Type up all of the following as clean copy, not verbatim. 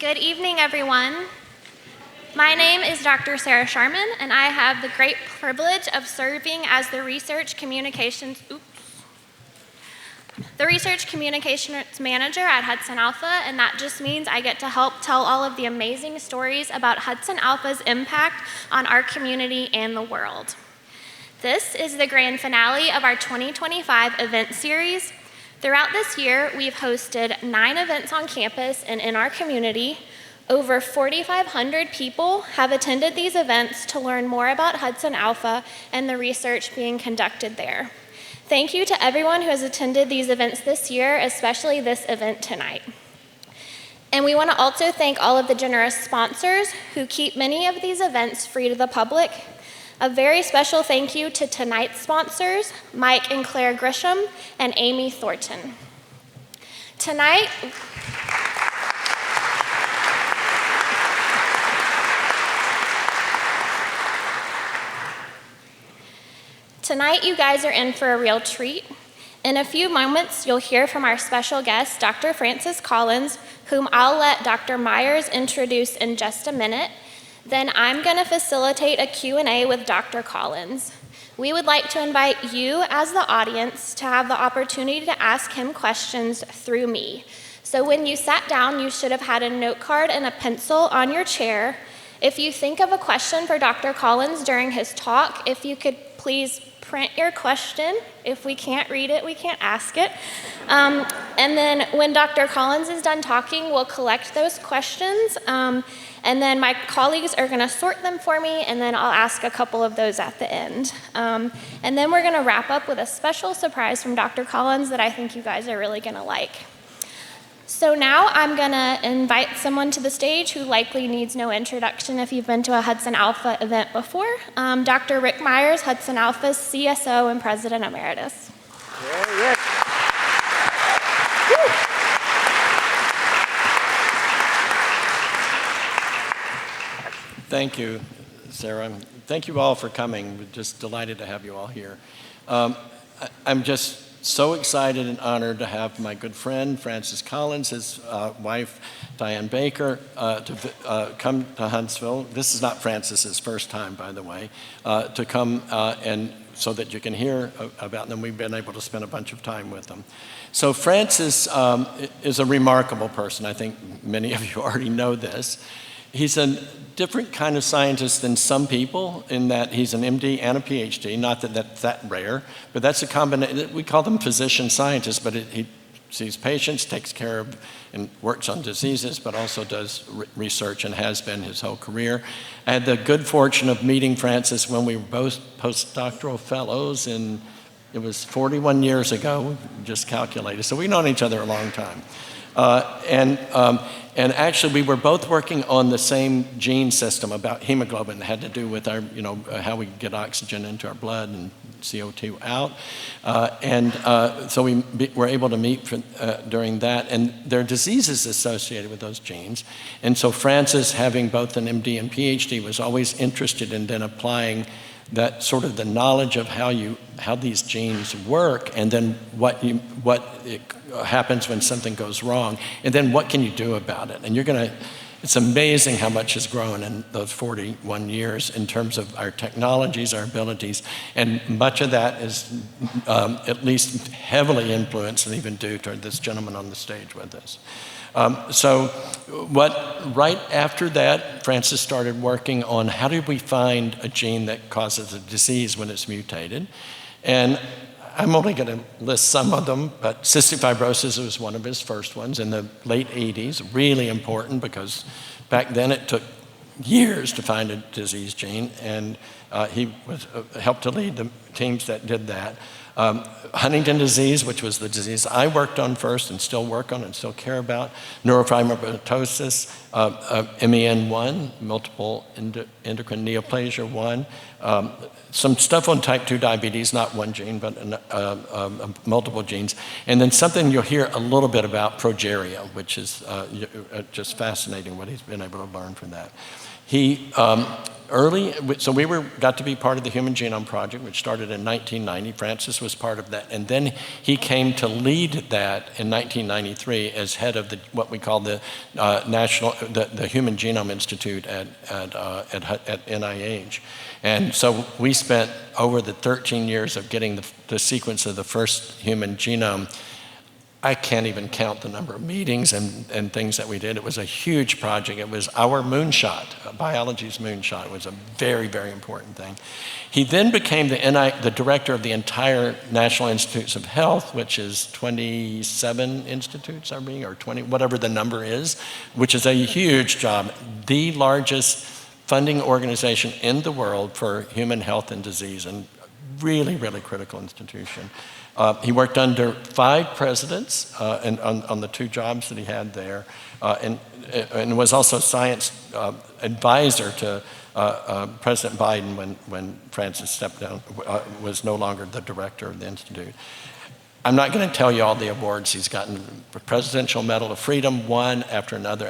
Good evening, everyone. My name is Dr. Sarah Sharman, and I have the great privilege of serving as the Research Communications Manager at Hudson Alpha, and that just means I get to help tell all of the amazing stories about Hudson Alpha's impact on our community and the world. This is the grand finale of our 2025 event series. Throughout this year, we've hosted 9 events on campus and in our community. Over 4,500 people have attended these events to learn more about Hudson Alpha and the research being conducted there. Thank you to everyone who has attended these events this year, especially this event tonight. And we want to also thank all of the generous sponsors who keep many of these events free to the public. A very special thank you to tonight's sponsors, Mike and Claire Grisham and Amy Thornton. Tonight, you guys are in for a real treat. In a few moments, you'll hear from our special guest, Dr. Francis Collins, whom I'll let Dr. Myers introduce in just a minute. Then I'm going to facilitate a Q&A with Dr. Collins. We would like to invite you as the audience to have the opportunity to ask him questions through me. So when you sat down, you should have had a note card and a pencil on your chair. If you think of a question for Dr. Collins during his talk, if you could please print your question. If we can't read it, we can't ask it. And then when Dr. Collins is done talking, we'll collect those questions. And then my colleagues are going to sort them for me, and then I'll ask a couple of those at the end. And then we're going to wrap up with a special surprise from Dr. Collins that I think you guys are really going to like. So now I'm going to invite someone to the stage who likely needs no introduction if you've been to a Hudson Alpha event before. Dr. Rick Myers, Hudson Alpha's CSO and President Emeritus. Yeah, Rick. Thank you, Sarah. Thank you all for coming. We're just delighted to have you all here. I'm just so excited and honored to have my good friend, Francis Collins, his wife, Diane Baker, to come to Huntsville. This is not Francis's first time, by the way, to come and so that you can hear about them. We've been able to spend a bunch of time with them. So Francis is a remarkable person. I think many of you already know this. He's a different kind of scientist than some people in that he's an MD and a PhD, not that that's that rare, but that's a combination. We call them physician-scientists, but he sees patients, takes care of and works on diseases, but also does research and has been his whole career. I had the good fortune of meeting Francis when we were both postdoctoral fellows it was 41 years ago, just calculated. So we've known each other a long time. And actually, we were both working on the same gene system about hemoglobin that had to do with our, how we get oxygen into our blood and CO2 out. So we were able to meet during that. And there are diseases associated with those genes. And so Francis, having both an MD and PhD, was always interested in then applying that sort of the knowledge of how these genes work, and then what happens when something goes wrong, and then what can you do about it? And it's amazing how much has grown in those 41 years in terms of our technologies, our abilities, and much of that is at least heavily influenced and even due to this gentleman on the stage with us. Right after that, Francis started working on how do we find a gene that causes a disease when it's mutated. And I'm only going to list some of them, but cystic fibrosis was one of his first ones in the late 80s, really important because back then it took years to find a disease gene, and he helped to lead the teams that did that. Huntington disease, which was the disease I worked on first and still work on and still care about, neurofibromatosis, MEN1, multiple endocrine neoplasia 1, some stuff on type 2 diabetes, not one gene, but multiple genes, and then something you'll hear a little bit about, progeria, which is just fascinating what he's been able to learn from that. So we got to be part of the Human Genome Project, which started in 1990. Francis was part of that. And then he came to lead that in 1993 as head of what we call the Human Genome Institute at NIH. And so we spent over the 13 years of getting the sequence of the first human genome. I can't even count the number of meetings and things that we did. It was a huge project. It was our moonshot, biology's moonshot. It was a very, very important thing. He then became the director of the entire National Institutes of Health, which is 27 institutes, or 20, whatever the number is, which is a huge job. The largest funding organization in the world for human health and disease, and really, really critical institution. He worked under 5 presidents on the 2 jobs that he had there, and was also science advisor to President Biden when Francis stepped down, was no longer the director of the institute. I'm not going to tell you all the awards he's gotten. Presidential Medal of Freedom, one after another,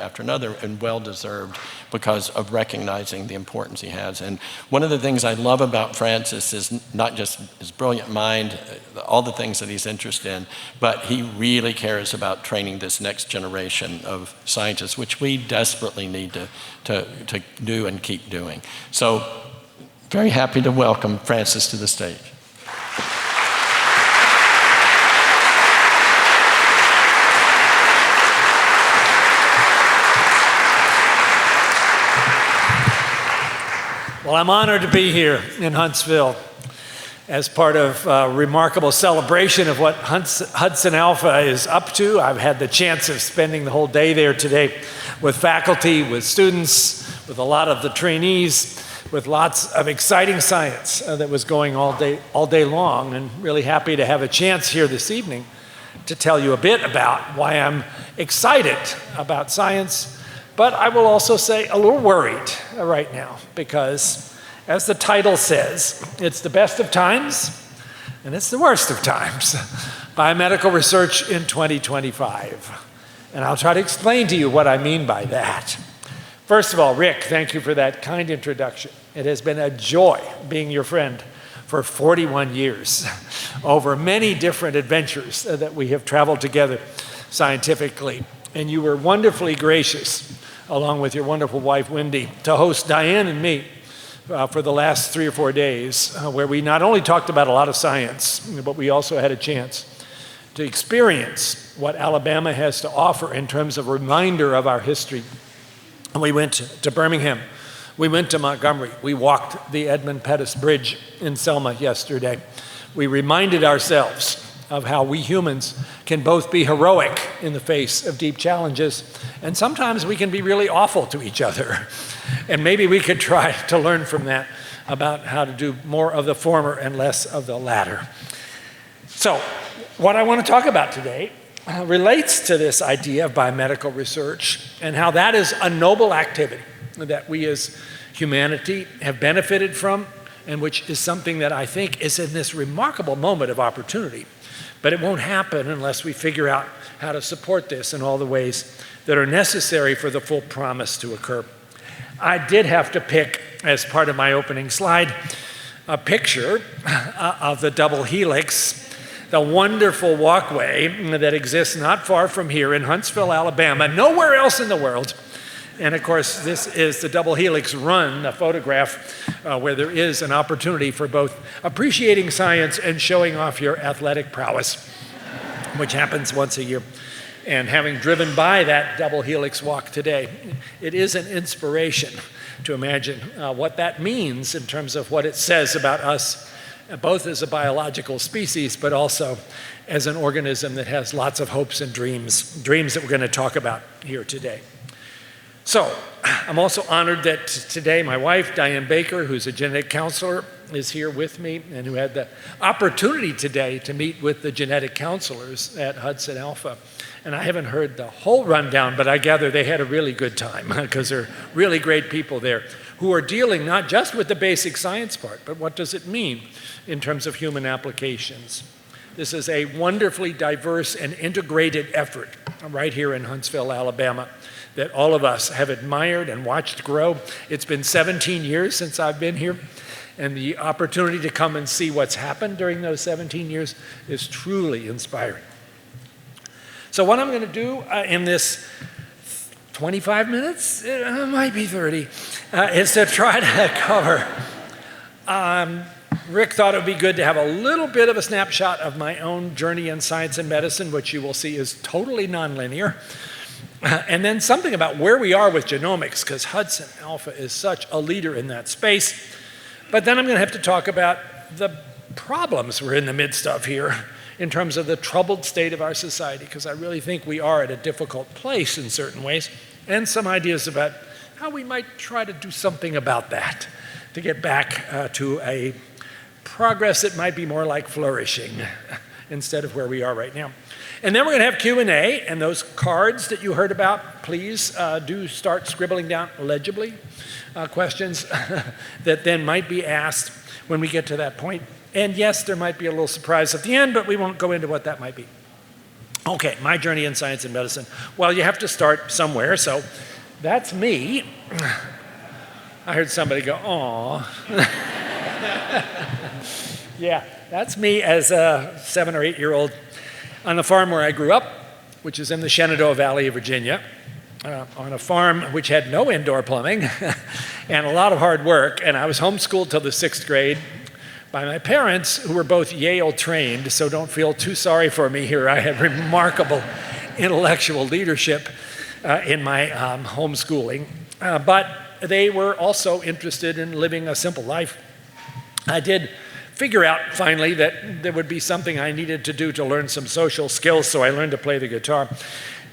and well-deserved because of recognizing the importance he has. And one of the things I love about Francis is not just his brilliant mind, all the things that he's interested in, but he really cares about training this next generation of scientists, which we desperately need to do and keep doing. So very happy to welcome Francis to the stage. Well, I'm honored to be here in Huntsville as part of a remarkable celebration of what Hudson Alpha is up to. I've had the chance of spending the whole day there today with faculty, with students, with a lot of the trainees, with lots of exciting science that was going all day long, and really happy to have a chance here this evening to tell you a bit about why I'm excited about science. But I will also say a little worried right now because, as the title says, it's the best of times and it's the worst of times. Biomedical Research in 2025. And I'll try to explain to you what I mean by that. First of all, Rick, thank you for that kind introduction. It has been a joy being your friend for 41 years over many different adventures that we have traveled together scientifically. And you were wonderfully gracious, along with your wonderful wife, Wendy, to host Diane and me for the last 3 or 4 days, where we not only talked about a lot of science, but we also had a chance to experience what Alabama has to offer in terms of a reminder of our history. And we went to Birmingham. We went to Montgomery. We walked the Edmund Pettus Bridge in Selma yesterday. We reminded ourselves of how we humans can both be heroic in the face of deep challenges, and sometimes we can be really awful to each other. And maybe we could try to learn from that about how to do more of the former and less of the latter. So, what I want to talk about today relates to this idea of biomedical research and how that is a noble activity that we as humanity have benefited from, and which is something that I think is in this remarkable moment of opportunity. But it won't happen unless we figure out how to support this in all the ways that are necessary for the full promise to occur. I did have to pick, as part of my opening slide, a picture of the double helix, the wonderful walkway that exists not far from here in Huntsville, Alabama, nowhere else in the world. And of course, this is the double helix run, a photograph where there is an opportunity for both appreciating science and showing off your athletic prowess, which happens once a year. And having driven by that double helix walk today, it is an inspiration to imagine what that means in terms of what it says about us, both as a biological species, but also as an organism that has lots of hopes and dreams that we're going to talk about here today. So, I'm also honored that today my wife, Diane Baker, who's a genetic counselor, is here with me, and who had the opportunity today to meet with the genetic counselors at Hudson Alpha. And I haven't heard the whole rundown, but I gather they had a really good time because they're really great people there who are dealing not just with the basic science part, but what does it mean in terms of human applications. This is a wonderfully diverse and integrated effort right here in Huntsville, Alabama, that all of us have admired and watched grow. It's been 17 years since I've been here, and the opportunity to come and see what's happened during those 17 years is truly inspiring. So what I'm going to do in this 25 minutes, it might be 30, is to try to cover. Rick thought it would be good to have a little bit of a snapshot of my own journey in science and medicine, which you will see is totally nonlinear. And then something about where we are with genomics, because Hudson Alpha is such a leader in that space. But then I'm going to have to talk about the problems we're in the midst of here in terms of the troubled state of our society, because I really think we are at a difficult place in certain ways, and some ideas about how we might try to do something about that to get back to a progress that might be more like flourishing instead of where we are right now. And then we're going to have Q&A, and those cards that you heard about, please do start scribbling down legibly questions that then might be asked when we get to that point. And yes, there might be a little surprise at the end, but we won't go into what that might be. Okay, my journey in science and medicine. Well, you have to start somewhere, so that's me. I heard somebody go, "Aw." Yeah, that's me as a 7 or 8-year-old on the farm where I grew up, which is in the Shenandoah Valley of Virginia, on a farm which had no indoor plumbing and a lot of hard work. And I was homeschooled till the 6th grade by my parents, who were both Yale trained, so don't feel too sorry for me here. I had remarkable intellectual leadership in my homeschooling, but they were also interested in living a simple life. I did figure out finally that there would be something I needed to do to learn some social skills, so I learned to play the guitar.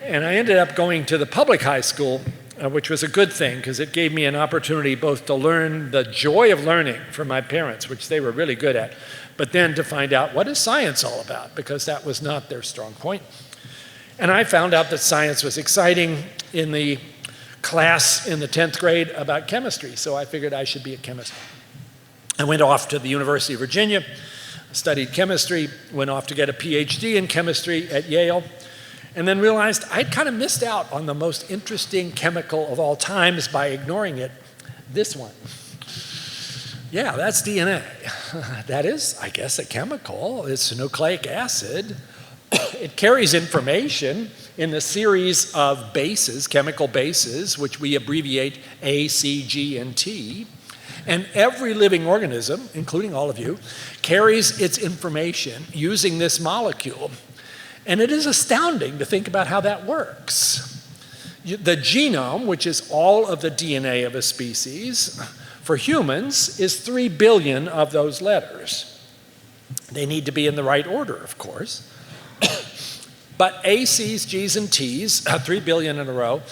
And I ended up going to the public high school, which was a good thing because it gave me an opportunity both to learn the joy of learning from my parents, which they were really good at, but then to find out what is science all about, because that was not their strong point. And I found out that science was exciting in the class in the 10th grade about chemistry, so I figured I should be a chemist. I went off to the University of Virginia, studied chemistry, went off to get a PhD in chemistry at Yale, and then realized I'd kind of missed out on the most interesting chemical of all times by ignoring it. This one. Yeah, that's DNA. That is, I guess, a chemical. It's nucleic acid. It carries information in the series of bases, chemical bases, which we abbreviate A, C, G, and T. And every living organism, including all of you, carries its information using this molecule. And it is astounding to think about how that works. The genome, which is all of the DNA of a species, for humans is 3 billion of those letters. They need to be in the right order, of course. But A, C's, G's, and T's, 3 billion in a row,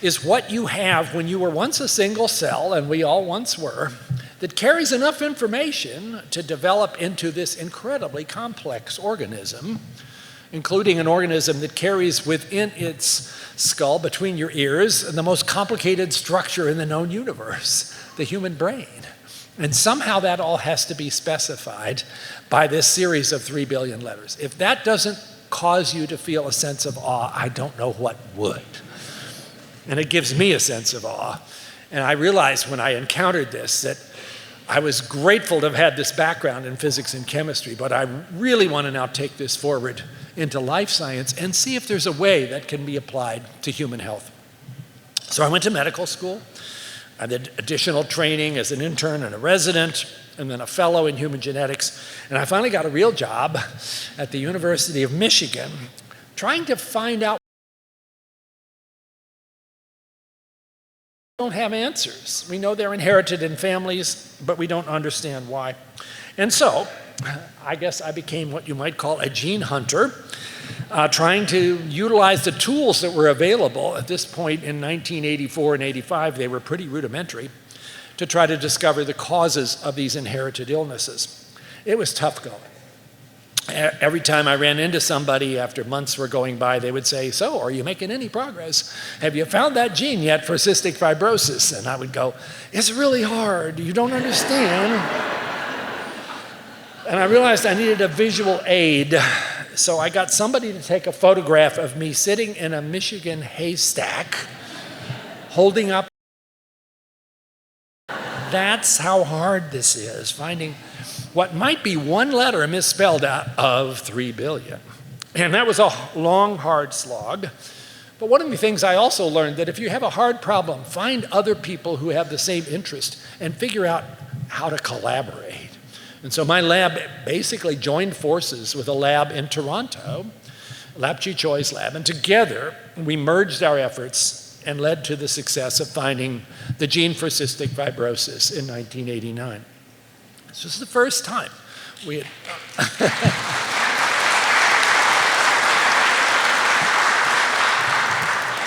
is what you have when you were once a single cell, and we all once were, that carries enough information to develop into this incredibly complex organism, including an organism that carries within its skull, between your ears, the most complicated structure in the known universe, the human brain. And somehow that all has to be specified by this series of 3 billion letters. If that doesn't cause you to feel a sense of awe, I don't know what would. And it gives me a sense of awe. And I realized when I encountered this that I was grateful to have had this background in physics and chemistry, but I really want to now take this forward into life science and see if there's a way that can be applied to human health. So I went to medical school. I did additional training as an intern and a resident, and then a fellow in human genetics. And I finally got a real job at the University of Michigan, trying to find out. We don't have answers. We know they're inherited in families, but we don't understand why. And so, I guess I became what you might call a gene hunter, trying to utilize the tools that were available. At this point in 1984 and 85, they were pretty rudimentary, to try to discover the causes of these inherited illnesses. It was tough going. Every time I ran into somebody after months were going by, they would say, "So, are you making any progress? Have you found that gene yet for cystic fibrosis?" And I would go, "It's really hard. You don't understand." And I realized I needed a visual aid, so I got somebody to take a photograph of me sitting in a Michigan haystack, holding up. That's how hard this is, finding what might be one letter misspelled out of 3 billion. And that was a long, hard slog. But one of the things I also learned that if you have a hard problem, find other people who have the same interest and figure out how to collaborate. And so my lab basically joined forces with a lab in Toronto, Lab Chi Choi's lab, and together we merged our efforts and led to the success of finding the gene for cystic fibrosis in 1989. This was the first time we had...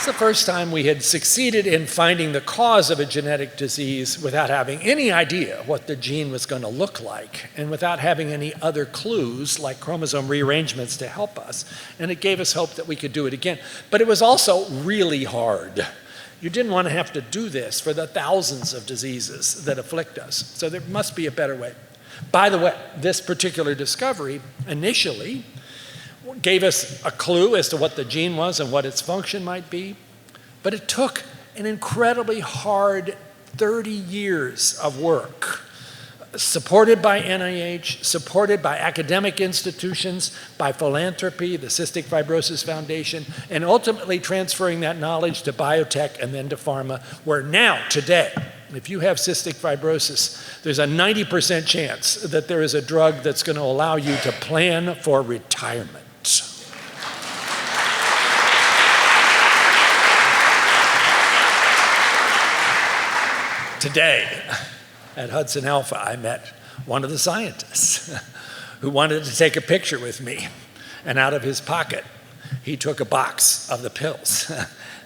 the first time we had succeeded in finding the cause of a genetic disease without having any idea what the gene was going to look like and without having any other clues like chromosome rearrangements to help us. And it gave us hope that we could do it again. But it was also really hard. You didn't want to have to do this for the thousands of diseases that afflict us. So there must be a better way. By the way, this particular discovery initially gave us a clue as to what the gene was and what its function might be, but it took an incredibly hard 30 years of work, supported by NIH, supported by academic institutions, by philanthropy, the Cystic Fibrosis Foundation, and ultimately transferring that knowledge to biotech and then to pharma, where now, today, if you have cystic fibrosis, there's a 90% chance that there is a drug that's going to allow you to plan for retirement. Today, at HudsonAlpha, I met one of the scientists who wanted to take a picture with me. And out of his pocket, he took a box of the pills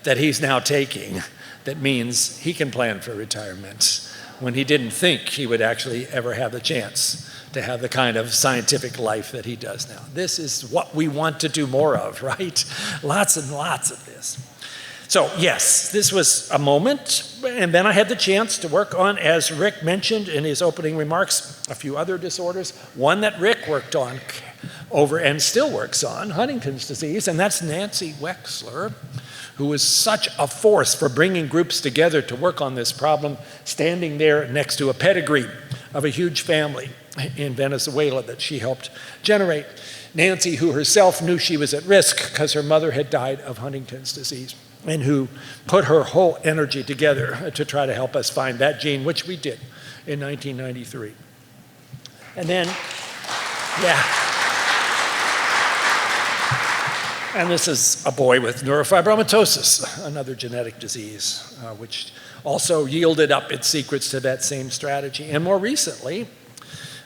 that he's now taking that means he can plan for retirement when he didn't think he would actually ever have the chance to have the kind of scientific life that he does now. This is what we want to do more of, right? Lots and lots of this. So yes, this was a moment, and then I had the chance to work on, as Rick mentioned in his opening remarks, a few other disorders. One that Rick worked on over and still works on, Huntington's disease, and that's Nancy Wexler, who was such a force for bringing groups together to work on this problem, standing there next to a pedigree of a huge family in Venezuela that she helped generate. Nancy, who herself knew she was at risk because her mother had died of Huntington's disease, and who put her whole energy together to try to help us find that gene, which we did in 1993. And then, and this is a boy with neurofibromatosis, another genetic disease, which also yielded up its secrets to that same strategy. And more recently,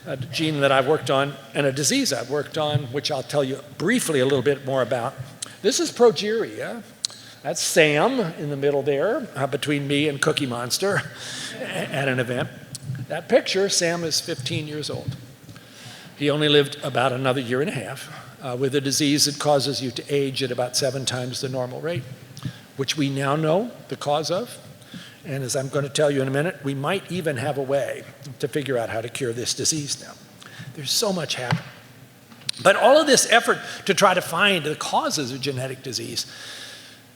a gene that I've worked on and a disease I've worked on, which I'll tell you briefly a little bit more about. This is progeria. That's Sam in the middle there, between me and Cookie Monster at an event. That picture, Sam is 15 years old. He only lived about another year and a half with a disease that causes you to age at about 7 times the normal rate, which we now know the cause of. And as I'm going to tell you in a minute, we might even have a way to figure out how to cure this disease now. There's so much happening. But all of this effort to try to find the causes of genetic disease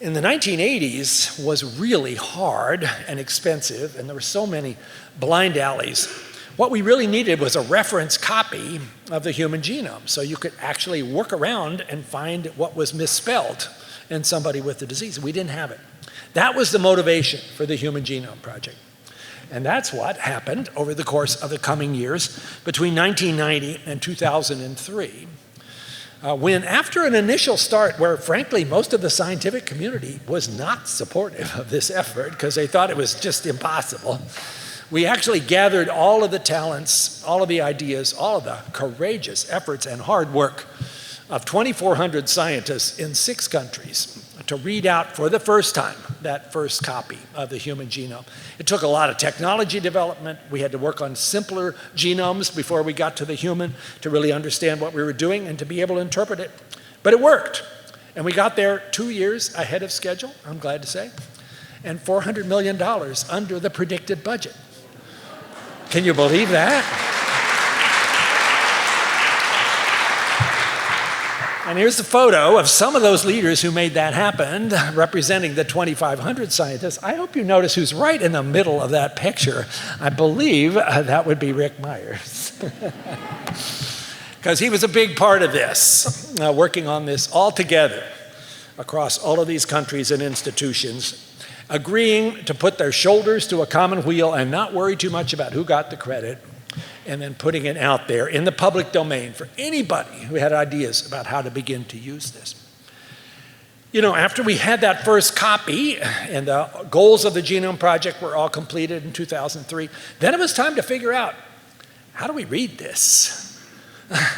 in the 1980s was really hard and expensive, and there were so many blind alleys. What we really needed was a reference copy of the human genome, so you could actually work around and find what was misspelled in somebody with the disease. We didn't have it. That was the motivation for the Human Genome Project. And that's what happened over the course of the coming years between 1990 and 2003. When after an initial start where frankly most of the scientific community was not supportive of this effort because they thought it was just impossible, we actually gathered all of the talents, all of the ideas, all of the courageous efforts and hard work of 2,400 scientists in 6 countries to read out for the first time that first copy of the human genome. It took a lot of technology development. We had to work on simpler genomes before we got to the human to really understand what we were doing and to be able to interpret it. But it worked. And we got there 2 years ahead of schedule, I'm glad to say, and $400 million under the predicted budget. Can you believe that? And here's a photo of some of those leaders who made that happen, representing the 2,500 scientists. I hope you notice who's right in the middle of that picture. I believe that would be Rick Myers. Because he was a big part of this, working on this all together across all of these countries and institutions, agreeing to put their shoulders to a common wheel and not worry too much about who got the credit, and then putting it out there in the public domain for anybody who had ideas about how to begin to use this. You know, after we had that first copy and the goals of the Genome Project were all completed in 2003, then it was time to figure out, how do we read this?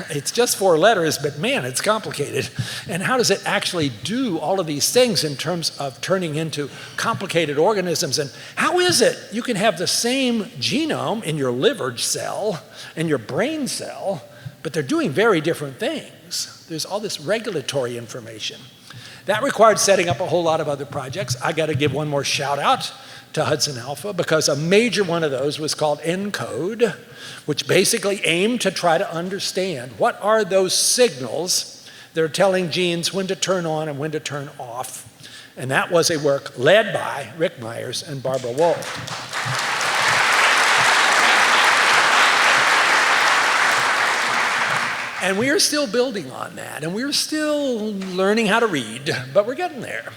It's just 4 letters, but man, it's complicated. And how does it actually do all of these things in terms of turning into complicated organisms? And how is it you can have the same genome in your liver cell and your brain cell, but they're doing very different things? There's all this regulatory information. That required setting up a whole lot of other projects. I got to give one more shout out to HudsonAlpha, because a major one of those was called ENCODE, which basically aimed to try to understand what are those signals that are telling genes when to turn on and when to turn off. And that was a work led by Rick Myers and Barbara Wald. And we are still building on that, and we're still learning how to read, but we're getting there.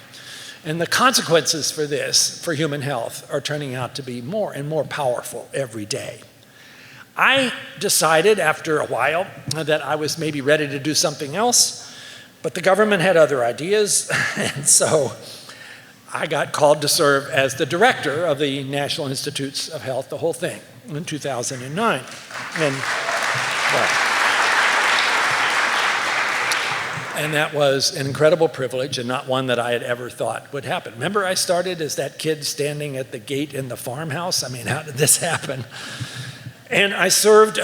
And the consequences for this, for human health, are turning out to be more and more powerful every day. I decided after a while that I was maybe ready to do something else, but the government had other ideas, and so I got called to serve as the director of the National Institutes of Health, the whole thing, in 2009. And that was an incredible privilege, and not one that I had ever thought would happen. Remember, I started as that kid standing at the gate in the farmhouse? I mean, how did this happen? And I served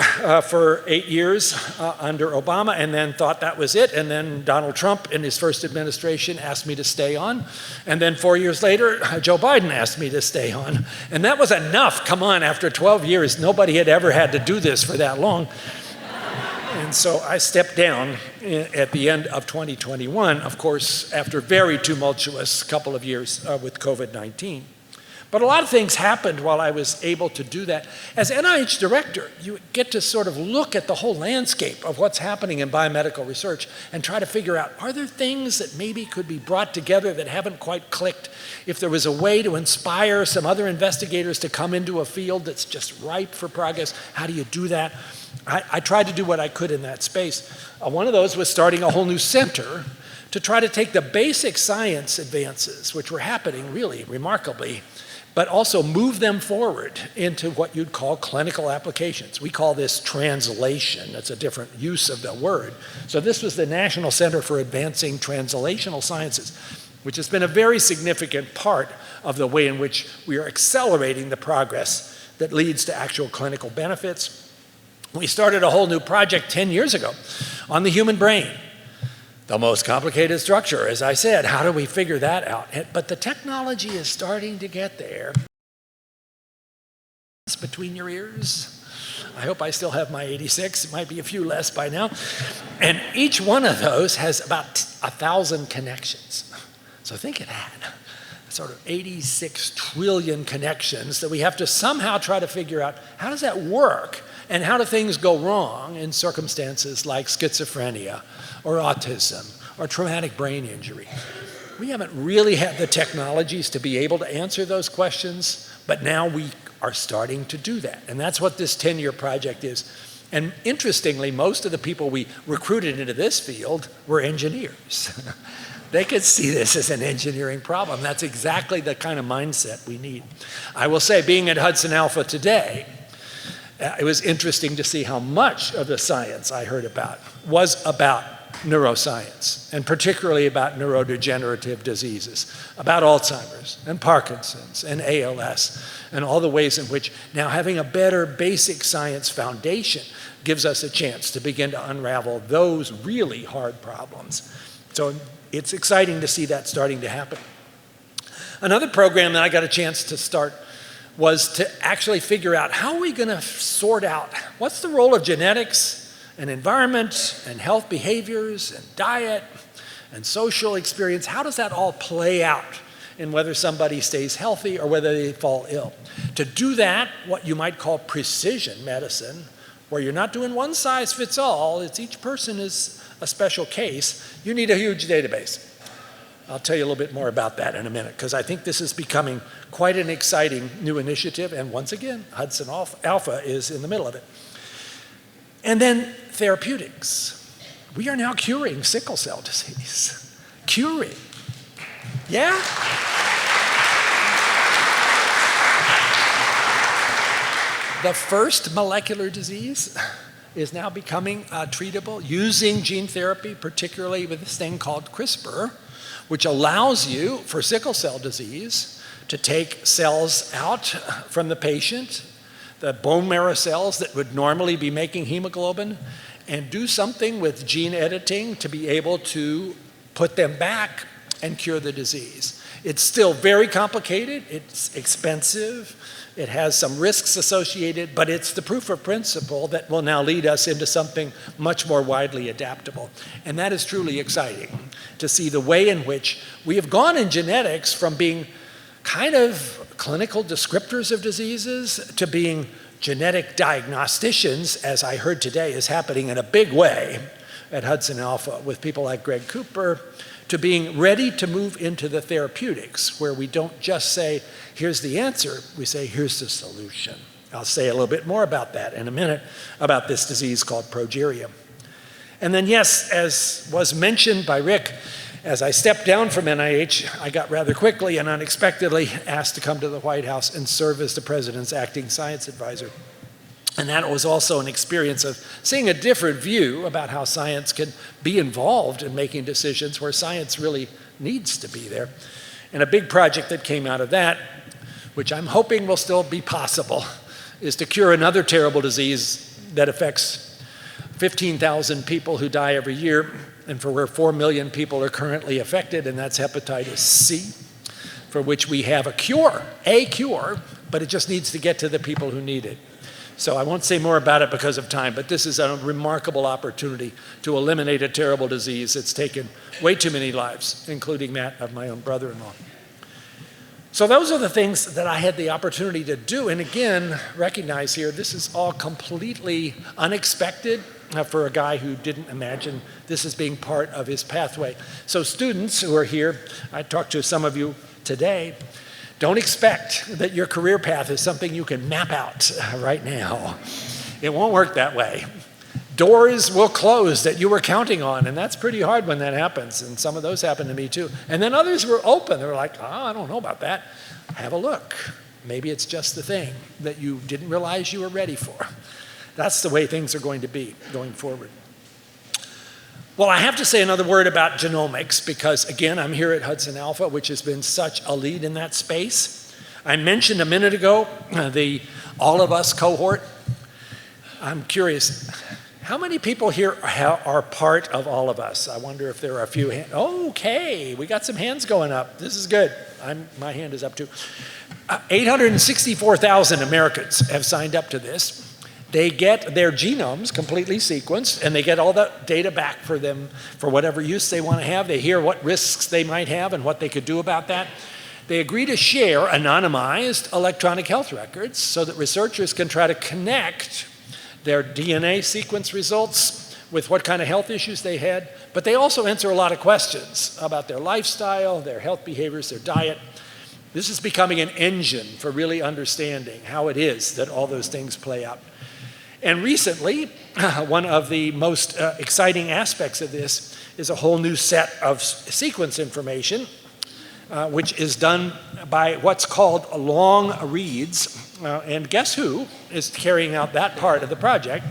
for 8 years under Obama, and then thought that was it. And then Donald Trump, in his first administration, asked me to stay on. And then 4 years later, Joe Biden asked me to stay on. And that was enough. Come on, after 12 years, nobody had ever had to do this for that long. And so I stepped down at the end of 2021, of course, after a very tumultuous couple of years with COVID-19. But a lot of things happened while I was able to do that. As NIH director, you get to sort of look at the whole landscape of what's happening in biomedical research and try to figure out, are there things that maybe could be brought together that haven't quite clicked? If there was a way to inspire some other investigators to come into a field that's just ripe for progress, how do you do that? I tried to do what I could in that space. One of those was starting a whole new center to try to take the basic science advances, which were happening really remarkably, but also move them forward into what you'd call clinical applications. We call this translation. That's a different use of the word. So this was the National Center for Advancing Translational Sciences, which has been a very significant part of the way in which we are accelerating the progress that leads to actual clinical benefits. We started a whole new project 10 years ago on the human brain. The most complicated structure, as I said. How do we figure that out? But the technology is starting to get there. Between your ears. I hope I still have my 86. It might be a few less by now. And each one of those has about 1,000 connections. So think of that. Sort of 86 trillion connections that we have to somehow try to figure out, how does that work? And how do things go wrong in circumstances like schizophrenia or autism or traumatic brain injury? We haven't really had the technologies to be able to answer those questions, but now we are starting to do that. And that's what this 10-year project is. And interestingly, most of the people we recruited into this field were engineers. They could see this as an engineering problem. That's exactly the kind of mindset we need. I will say, being at HudsonAlpha today, it was interesting to see how much of the science I heard about was about neuroscience, and particularly about neurodegenerative diseases, about Alzheimer's and Parkinson's and ALS, and all the ways in which now having a better basic science foundation gives us a chance to begin to unravel those really hard problems. So it's exciting to see that starting to happen. Another program that I got a chance to start was to actually figure out, how are we going to sort out what's the role of genetics and environment and health behaviors and diet and social experience. How does that all play out in whether somebody stays healthy or whether they fall ill? To do that, what you might call precision medicine, where you're not doing one size fits all, it's each person is a special case, you need a huge database. I'll tell you a little bit more about that in a minute, because I think this is becoming quite an exciting new initiative, and once again, HudsonAlpha is in the middle of it. And then therapeutics. We are now curing sickle cell disease. Curing. Yeah? The first molecular disease is now becoming treatable using gene therapy, particularly with this thing called CRISPR, which allows you, for sickle cell disease, to take cells out from the patient, the bone marrow cells that would normally be making hemoglobin, and do something with gene editing to be able to put them back and cure the disease. It's still very complicated, it's expensive, it has some risks associated, but it's the proof of principle that will now lead us into something much more widely adaptable. And that is truly exciting to see the way in which we have gone in genetics from being kind of clinical descriptors of diseases to being genetic diagnosticians, as I heard today is happening in a big way at HudsonAlpha with people like Greg Cooper, to being ready to move into the therapeutics, where we don't just say, here's the answer, we say, here's the solution. I'll say a little bit more about that in a minute, about this disease called progeria. And then yes, as was mentioned by Rick, as I stepped down from NIH, I got rather quickly and unexpectedly asked to come to the White House and serve as the president's acting science advisor. And that was also an experience of seeing a different view about how science can be involved in making decisions where science really needs to be there. And a big project that came out of that, which I'm hoping will still be possible, is to cure another terrible disease that affects 15,000 people who die every year, and for where 4 million people are currently affected, and that's hepatitis C, for which we have a cure, but it just needs to get to the people who need it. So I won't say more about it because of time, but this is a remarkable opportunity to eliminate a terrible disease that's taken way too many lives, including that of my own brother-in-law. So those are the things that I had the opportunity to do. And again, recognize here, this is all completely unexpected for a guy who didn't imagine this as being part of his pathway. So students who are here, I talked to some of you today, don't expect that your career path is something you can map out right now. It won't work that way. Doors will close that you were counting on, and that's pretty hard when that happens, and some of those happened to me too. And then others were open. They were like, I don't know about that. Have a look. Maybe it's just the thing that you didn't realize you were ready for. That's the way things are going to be going forward. Well, I have to say another word about genomics because, again, I'm here at HudsonAlpha, which has been such a lead in that space. I mentioned a minute ago the All of Us cohort. I'm curious, how many people here are part of All of Us? I wonder if there are a few hands. Okay, we got some hands going up. This is good. My hand is up too. 864,000 Americans have signed up to this. They get their genomes completely sequenced, and they get all the data back for them for whatever use they want to have. They hear what risks they might have and what they could do about that. They agree to share anonymized electronic health records so that researchers can try to connect their DNA sequence results with what kind of health issues they had. But they also answer a lot of questions about their lifestyle, their health behaviors, their diet. This is becoming an engine for really understanding how it is that all those things play out. And recently, one of the most exciting aspects of this is a whole new set of sequence information, which is done by what's called long reads. And guess who is carrying out that part of the project?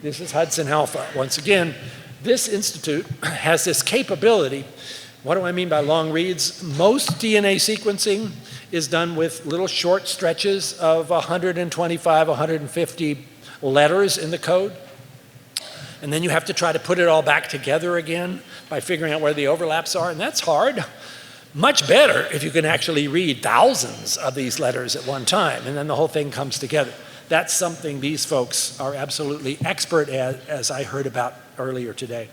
This is HudsonAlpha. Once again, this institute has this capability. What do I mean by long reads? Most DNA sequencing is done with little short stretches of 125, 150 letters in the code. And then you have to try to put it all back together again by figuring out where the overlaps are, and that's hard. Much better if you can actually read thousands of these letters at one time, and then the whole thing comes together. That's something these folks are absolutely expert at, as I heard about earlier today.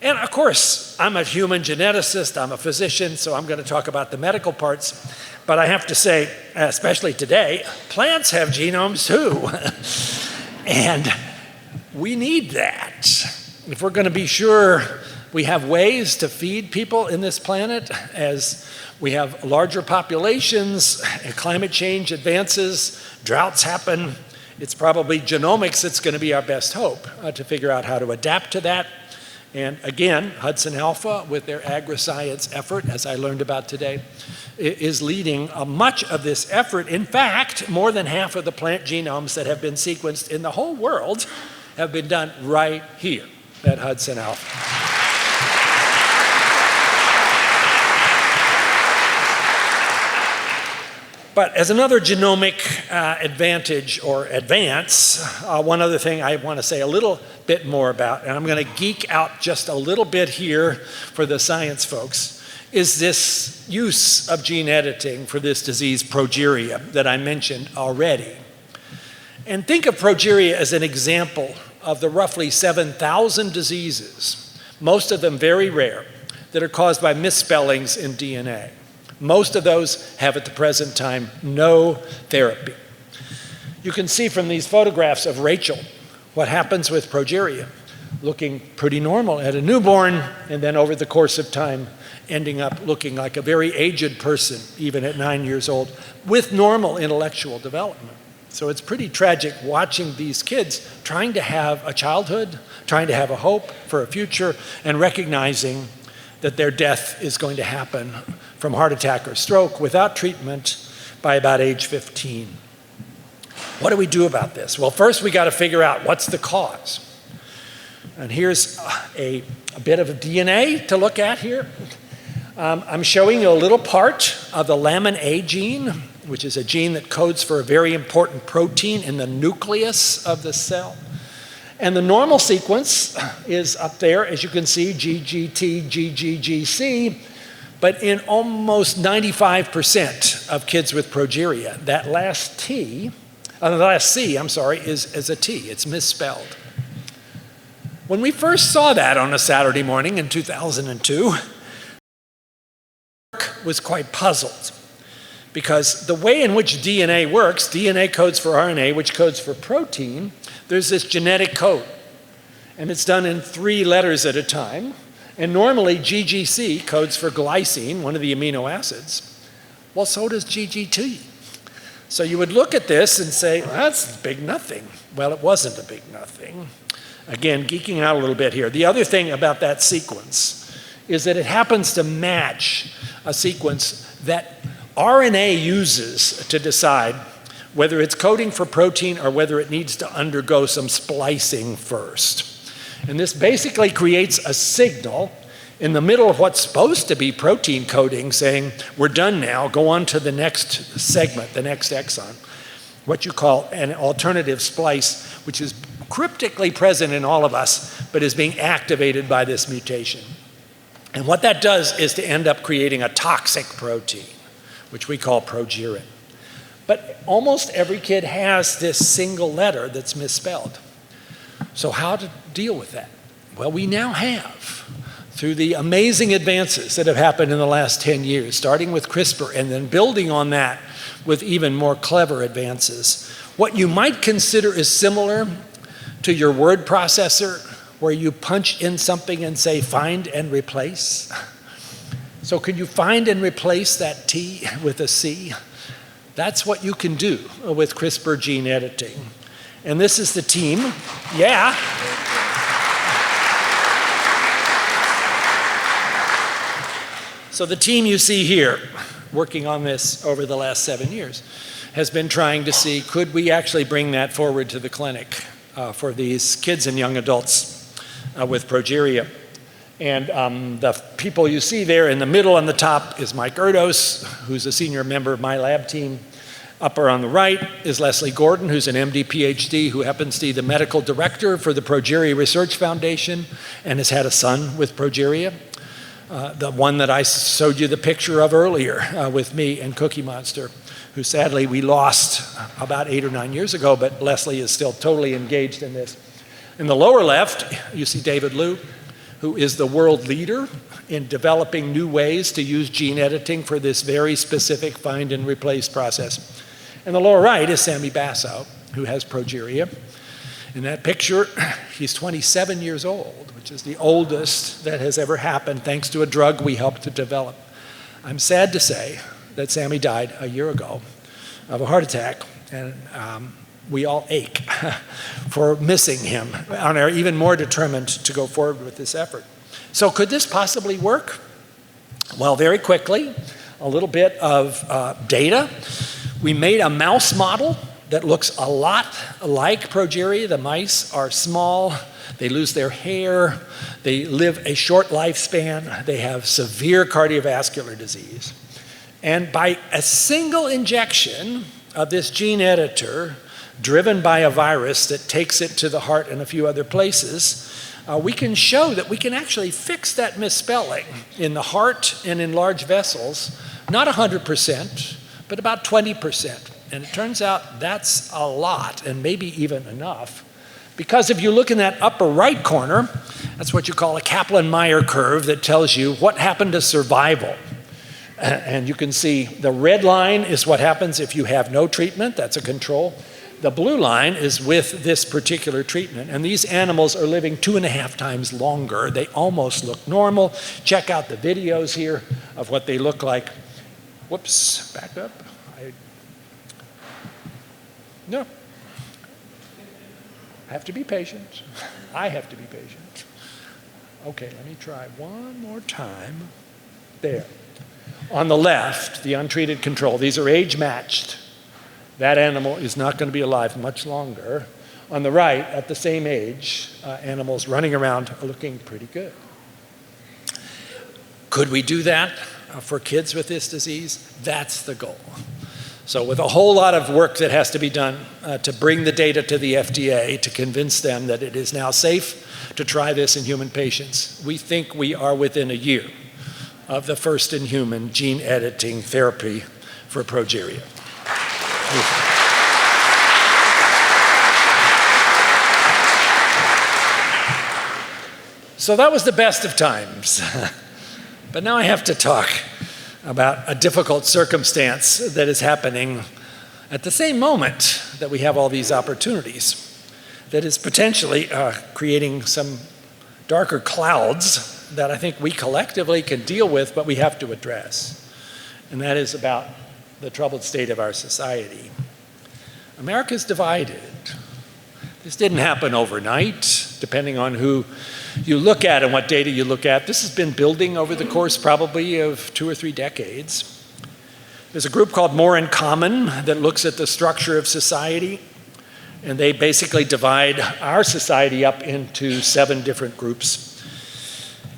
And of course, I'm a human geneticist, I'm a physician, so I'm going to talk about the medical parts. But I have to say, especially today, plants have genomes too. And we need that. If we're going to be sure we have ways to feed people in this planet as we have larger populations, climate change advances, droughts happen, it's probably genomics that's going to be our best hope to figure out how to adapt to that. And again, HudsonAlpha, with their agri-science effort, as I learned about today, is leading much of this effort. In fact, more than half of the plant genomes that have been sequenced in the whole world have been done right here at HudsonAlpha. But as another genomic advantage or advance, one other thing I want to say a little bit more about, and I'm going to geek out just a little bit here for the science folks, is this use of gene editing for this disease, progeria, that I mentioned already. And think of progeria as an example of the roughly 7,000 diseases, most of them very rare, that are caused by misspellings in DNA. Most of those have at the present time no therapy. You can see from these photographs of Rachel what happens with progeria, looking pretty normal at a newborn, and then over the course of time ending up looking like a very aged person, even at 9 years old, with normal intellectual development. So it's pretty tragic watching these kids trying to have a childhood, trying to have a hope for a future, and recognizing that their death is going to happen from heart attack or stroke without treatment by about age 15. What do we do about this? Well, first we got to figure out what's the cause. And here's a bit of DNA to look at here. I'm showing you a little part of the lamin A gene, which is a gene that codes for a very important protein in the nucleus of the cell. And the normal sequence is up there, as you can see, GGT, GGGC, but in almost 95% of kids with progeria, that last C, is a T. It's misspelled. When we first saw that on a Saturday morning in 2002, was quite puzzled, because the way in which DNA works, DNA codes for RNA, which codes for protein. There's this genetic code, and it's done in 3 letters at a time. And normally GGC codes for glycine, one of the amino acids. Well, so does GGT. So you would look at this and say, well, that's big nothing. Well, it wasn't a big nothing. Again, geeking out a little bit here. The other thing about that sequence is that it happens to match a sequence that RNA uses to decide whether it's coding for protein or whether it needs to undergo some splicing first. And this basically creates a signal in the middle of what's supposed to be protein coding saying, we're done now, go on to the next segment, the next exon, what you call an alternative splice, which is cryptically present in all of us, but is being activated by this mutation. And what that does is to end up creating a toxic protein, which we call progerin. But almost every kid has this single letter that's misspelled. So how to deal with that? Well, we now have, through the amazing advances that have happened in the last 10 years, starting with CRISPR and then building on that with even more clever advances, what you might consider is similar to your word processor, where you punch in something and say, find and replace. So could you find and replace that T with a C? That's what you can do with CRISPR gene editing. And this is the team. Yeah. So the team you see here, working on this over the last 7 years, has been trying to see, could we actually bring that forward to the clinic for these kids and young adults with progeria. And the people you see there in the middle on the top is Mike Erdos, who's a senior member of my lab team. Upper on the right is Leslie Gordon, who's an MD, PhD, who happens to be the medical director for the Progeria Research Foundation and has had a son with progeria. the one that I showed you the picture of earlier with me and Cookie Monster, who sadly we lost about 8 or 9 years ago, but Leslie is still totally engaged in this. In the lower left, you see David Liu, who is the world leader in developing new ways to use gene editing for this very specific find and replace process. In the lower right is Sammy Basso, who has progeria. In that picture, he's 27 years old, which is the oldest that has ever happened thanks to a drug we helped to develop. I'm sad to say that Sammy died a year ago of a heart attack, and we all ache for missing him and are even more determined to go forward with this effort. So could this possibly work? Well, very quickly, a little bit of data. We made a mouse model that looks a lot like progeria. The mice are small, they lose their hair, they live a short lifespan, they have severe cardiovascular disease. And by a single injection of this gene editor, driven by a virus that takes it to the heart and a few other places, we can show that we can actually fix that misspelling in the heart and in large vessels, not 100%, but about 20%. And it turns out that's a lot, and maybe even enough. Because if you look in that upper right corner, that's what you call a Kaplan-Meier curve that tells you what happened to survival. And you can see the red line is what happens if you have no treatment, that's a control. The blue line is with this particular treatment, and these animals are living 2.5 times longer. They almost look normal. Check out the videos here of what they look like. Whoops, back up. No. I have to be patient. I have to be patient. Okay, let me try one more time. There. On the left, the untreated control, these are age-matched. That animal is not going to be alive much longer. On the right, at the same age, animals running around are looking pretty good. Could we do that for kids with this disease? That's the goal. So with a whole lot of work that has to be done to bring the data to the FDA to convince them that it is now safe to try this in human patients, we think we are within a year of the first in human gene editing therapy for progeria. So that was the best of times. But now I have to talk about a difficult circumstance that is happening at the same moment that we have all these opportunities, that is potentially creating some darker clouds that I think we collectively can deal with, but we have to address. And that is about the troubled state of our society. America's divided. This didn't happen overnight, depending on who you look at and what data you look at. This has been building over the course probably of 2 or 3 decades. There's a group called More in Common that looks at the structure of society, and they basically divide our society up into 7 different groups.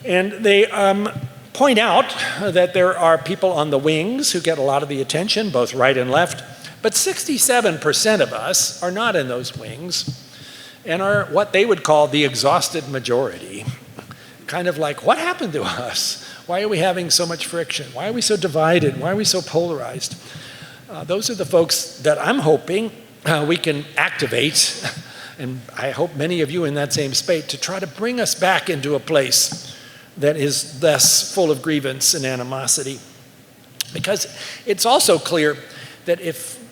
And they point out that there are people on the wings who get a lot of the attention, both right and left, but 67% of us are not in those wings and are what they would call the exhausted majority. Kind of like, what happened to us? Why are we having so much friction? Why are we so divided? Why are we so polarized? Those are the folks that I'm hoping we can activate, and I hope many of you in that same space, to try to bring us back into a place that is less full of grievance and animosity. Because it's also clear that if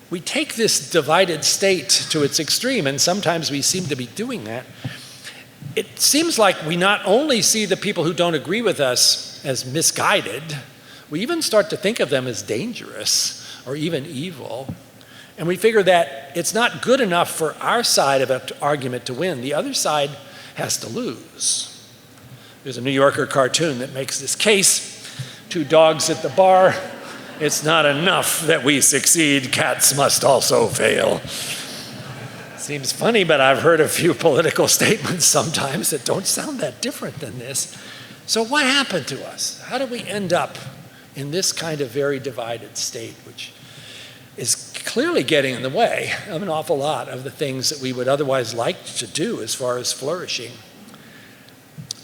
we take this divided state to its extreme, and sometimes we seem to be doing that, it seems like we not only see the people who don't agree with us as misguided, we even start to think of them as dangerous or even evil. And we figure that it's not good enough for our side of an argument to win. The other side has to lose. There's a New Yorker cartoon that makes this case. 2 dogs at the bar. It's not enough that we succeed. Cats must also fail. Seems funny, but I've heard a few political statements sometimes that don't sound that different than this. So what happened to us? How did we end up in this kind of very divided state, which is clearly getting in the way of an awful lot of the things that we would otherwise like to do as far as flourishing?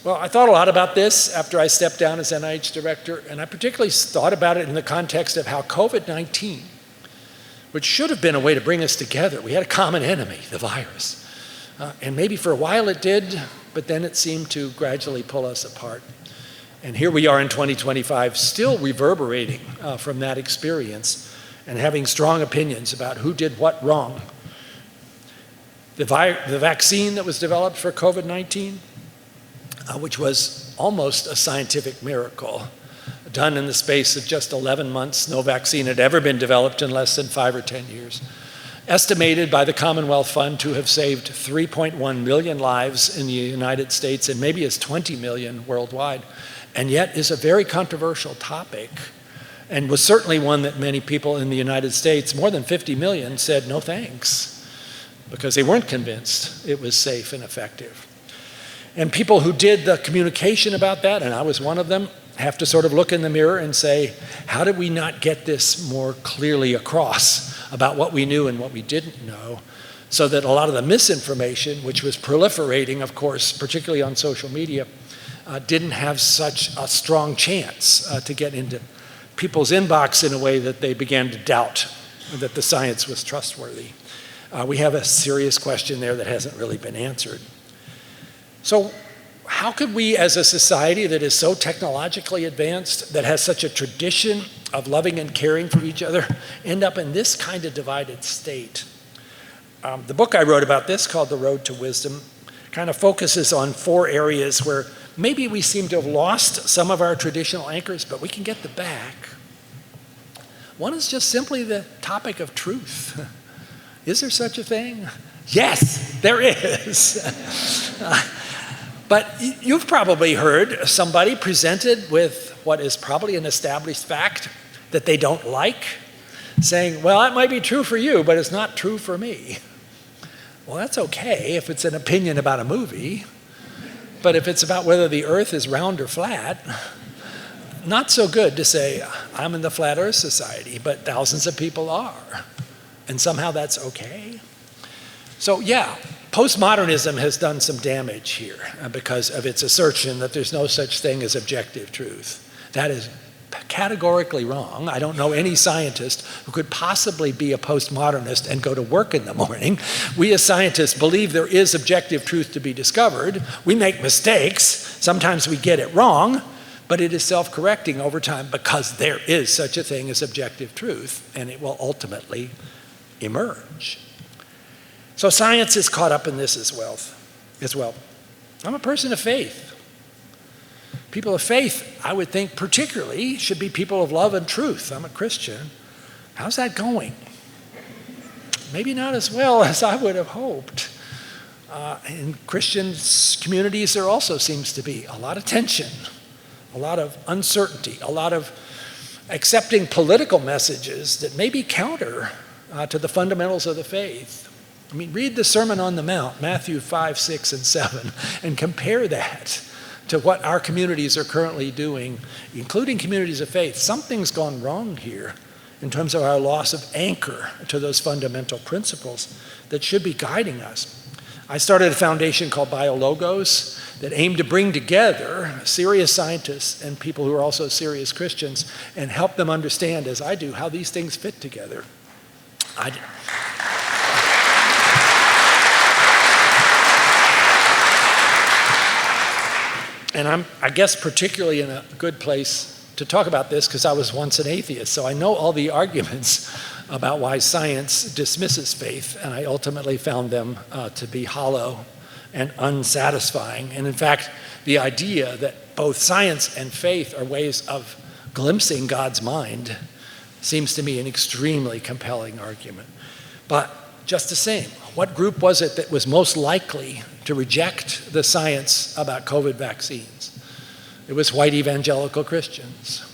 Well, I thought a lot about this after I stepped down as NIH director, and I particularly thought about it in the context of how COVID-19, which should have been a way to bring us together, we had a common enemy, the virus. And maybe for a while it did, but then it seemed to gradually pull us apart. And here we are in 2025, still reverberating from that experience and having strong opinions about who did what wrong. The vaccine that was developed for COVID-19, which was almost a scientific miracle, done in the space of just 11 months. No vaccine had ever been developed in less than 5 or 10 years. Estimated by the Commonwealth Fund to have saved 3.1 million lives in the United States and maybe as 20 million worldwide, and yet is a very controversial topic, and was certainly one that many people in the United States, more than 50 million, said no thanks, because they weren't convinced it was safe and effective. And people who did the communication about that, and I was one of them, have to sort of look in the mirror and say, how did we not get this more clearly across about what we knew and what we didn't know, so that a lot of the misinformation, which was proliferating, of course, particularly on social media, didn't have such a strong chance to get into people's inbox in a way that they began to doubt that the science was trustworthy. We have a serious question there that hasn't really been answered. So how could we, as a society that is so technologically advanced, that has such a tradition of loving and caring for each other, end up in this kind of divided state? The book I wrote about this, called The Road to Wisdom, kind of focuses on 4 areas where maybe we seem to have lost some of our traditional anchors, but we can get them back. One is just simply the topic of truth. Is there such a thing? Yes, there is. But you've probably heard somebody presented with what is probably an established fact that they don't like, saying, well, that might be true for you, but it's not true for me. Well, that's okay if it's an opinion about a movie, but if it's about whether the earth is round or flat, not so good to say, I'm in the Flat Earth Society, but thousands of people are, and somehow that's okay. So yeah, postmodernism has done some damage here because of its assertion that there's no such thing as objective truth. That is categorically wrong. I don't know any scientist who could possibly be a postmodernist and go to work in the morning. We as scientists believe there is objective truth to be discovered. We make mistakes. Sometimes we get it wrong, but it is self-correcting over time because there is such a thing as objective truth, and it will ultimately emerge. So science is caught up in this as well. I'm a person of faith. People of faith, I would think particularly, should be people of love and truth. I'm a Christian. How's that going? Maybe not as well as I would have hoped. In Christian communities, there also seems to be a lot of tension, a lot of uncertainty, a lot of accepting political messages that may be counter to the fundamentals of the faith. I mean, read the Sermon on the Mount, Matthew 5, 6, and 7, and compare that to what our communities are currently doing, including communities of faith. Something's gone wrong here in terms of our loss of anchor to those fundamental principles that should be guiding us. I started a foundation called BioLogos that aimed to bring together serious scientists and people who are also serious Christians and help them understand, as I do, how these things fit together. And I'm, I guess, particularly in a good place to talk about this because I was once an atheist. So I know all the arguments about why science dismisses faith, and I ultimately found them to be hollow and unsatisfying. And in fact, the idea that both science and faith are ways of glimpsing God's mind seems to me an extremely compelling argument. But just the same, what group was it that was most likely to reject the science about COVID vaccines? It was white evangelical Christians.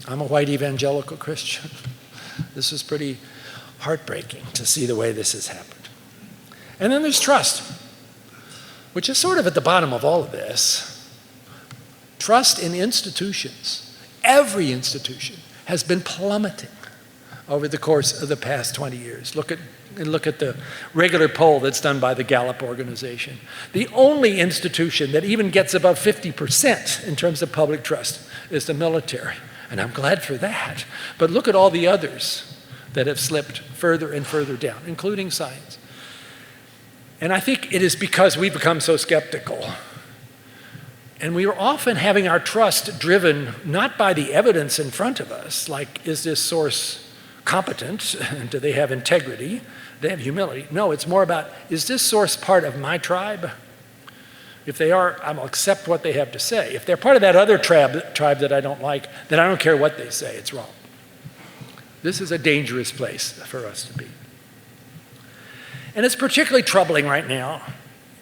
I'm a white evangelical Christian. This is pretty heartbreaking to see the way this has happened. And then there's trust, which is sort of at the bottom of all of this. Trust in institutions, every institution, has been plummeting over the course of the past 20 years. Look at the regular poll that's done by the Gallup organization. The only institution that even gets above 50% in terms of public trust is the military, and I'm glad for that. But look at all the others that have slipped further and further down, including science. And I think it is because we've become so skeptical. And we are often having our trust driven not by the evidence in front of us, like, is this source competent? Do they have integrity? Do they have humility? No, it's more about, is this source part of my tribe? If they are, I'll accept what they have to say. If they're part of that other tribe that I don't like, then I don't care what they say, it's wrong. This is a dangerous place for us to be. And it's particularly troubling right now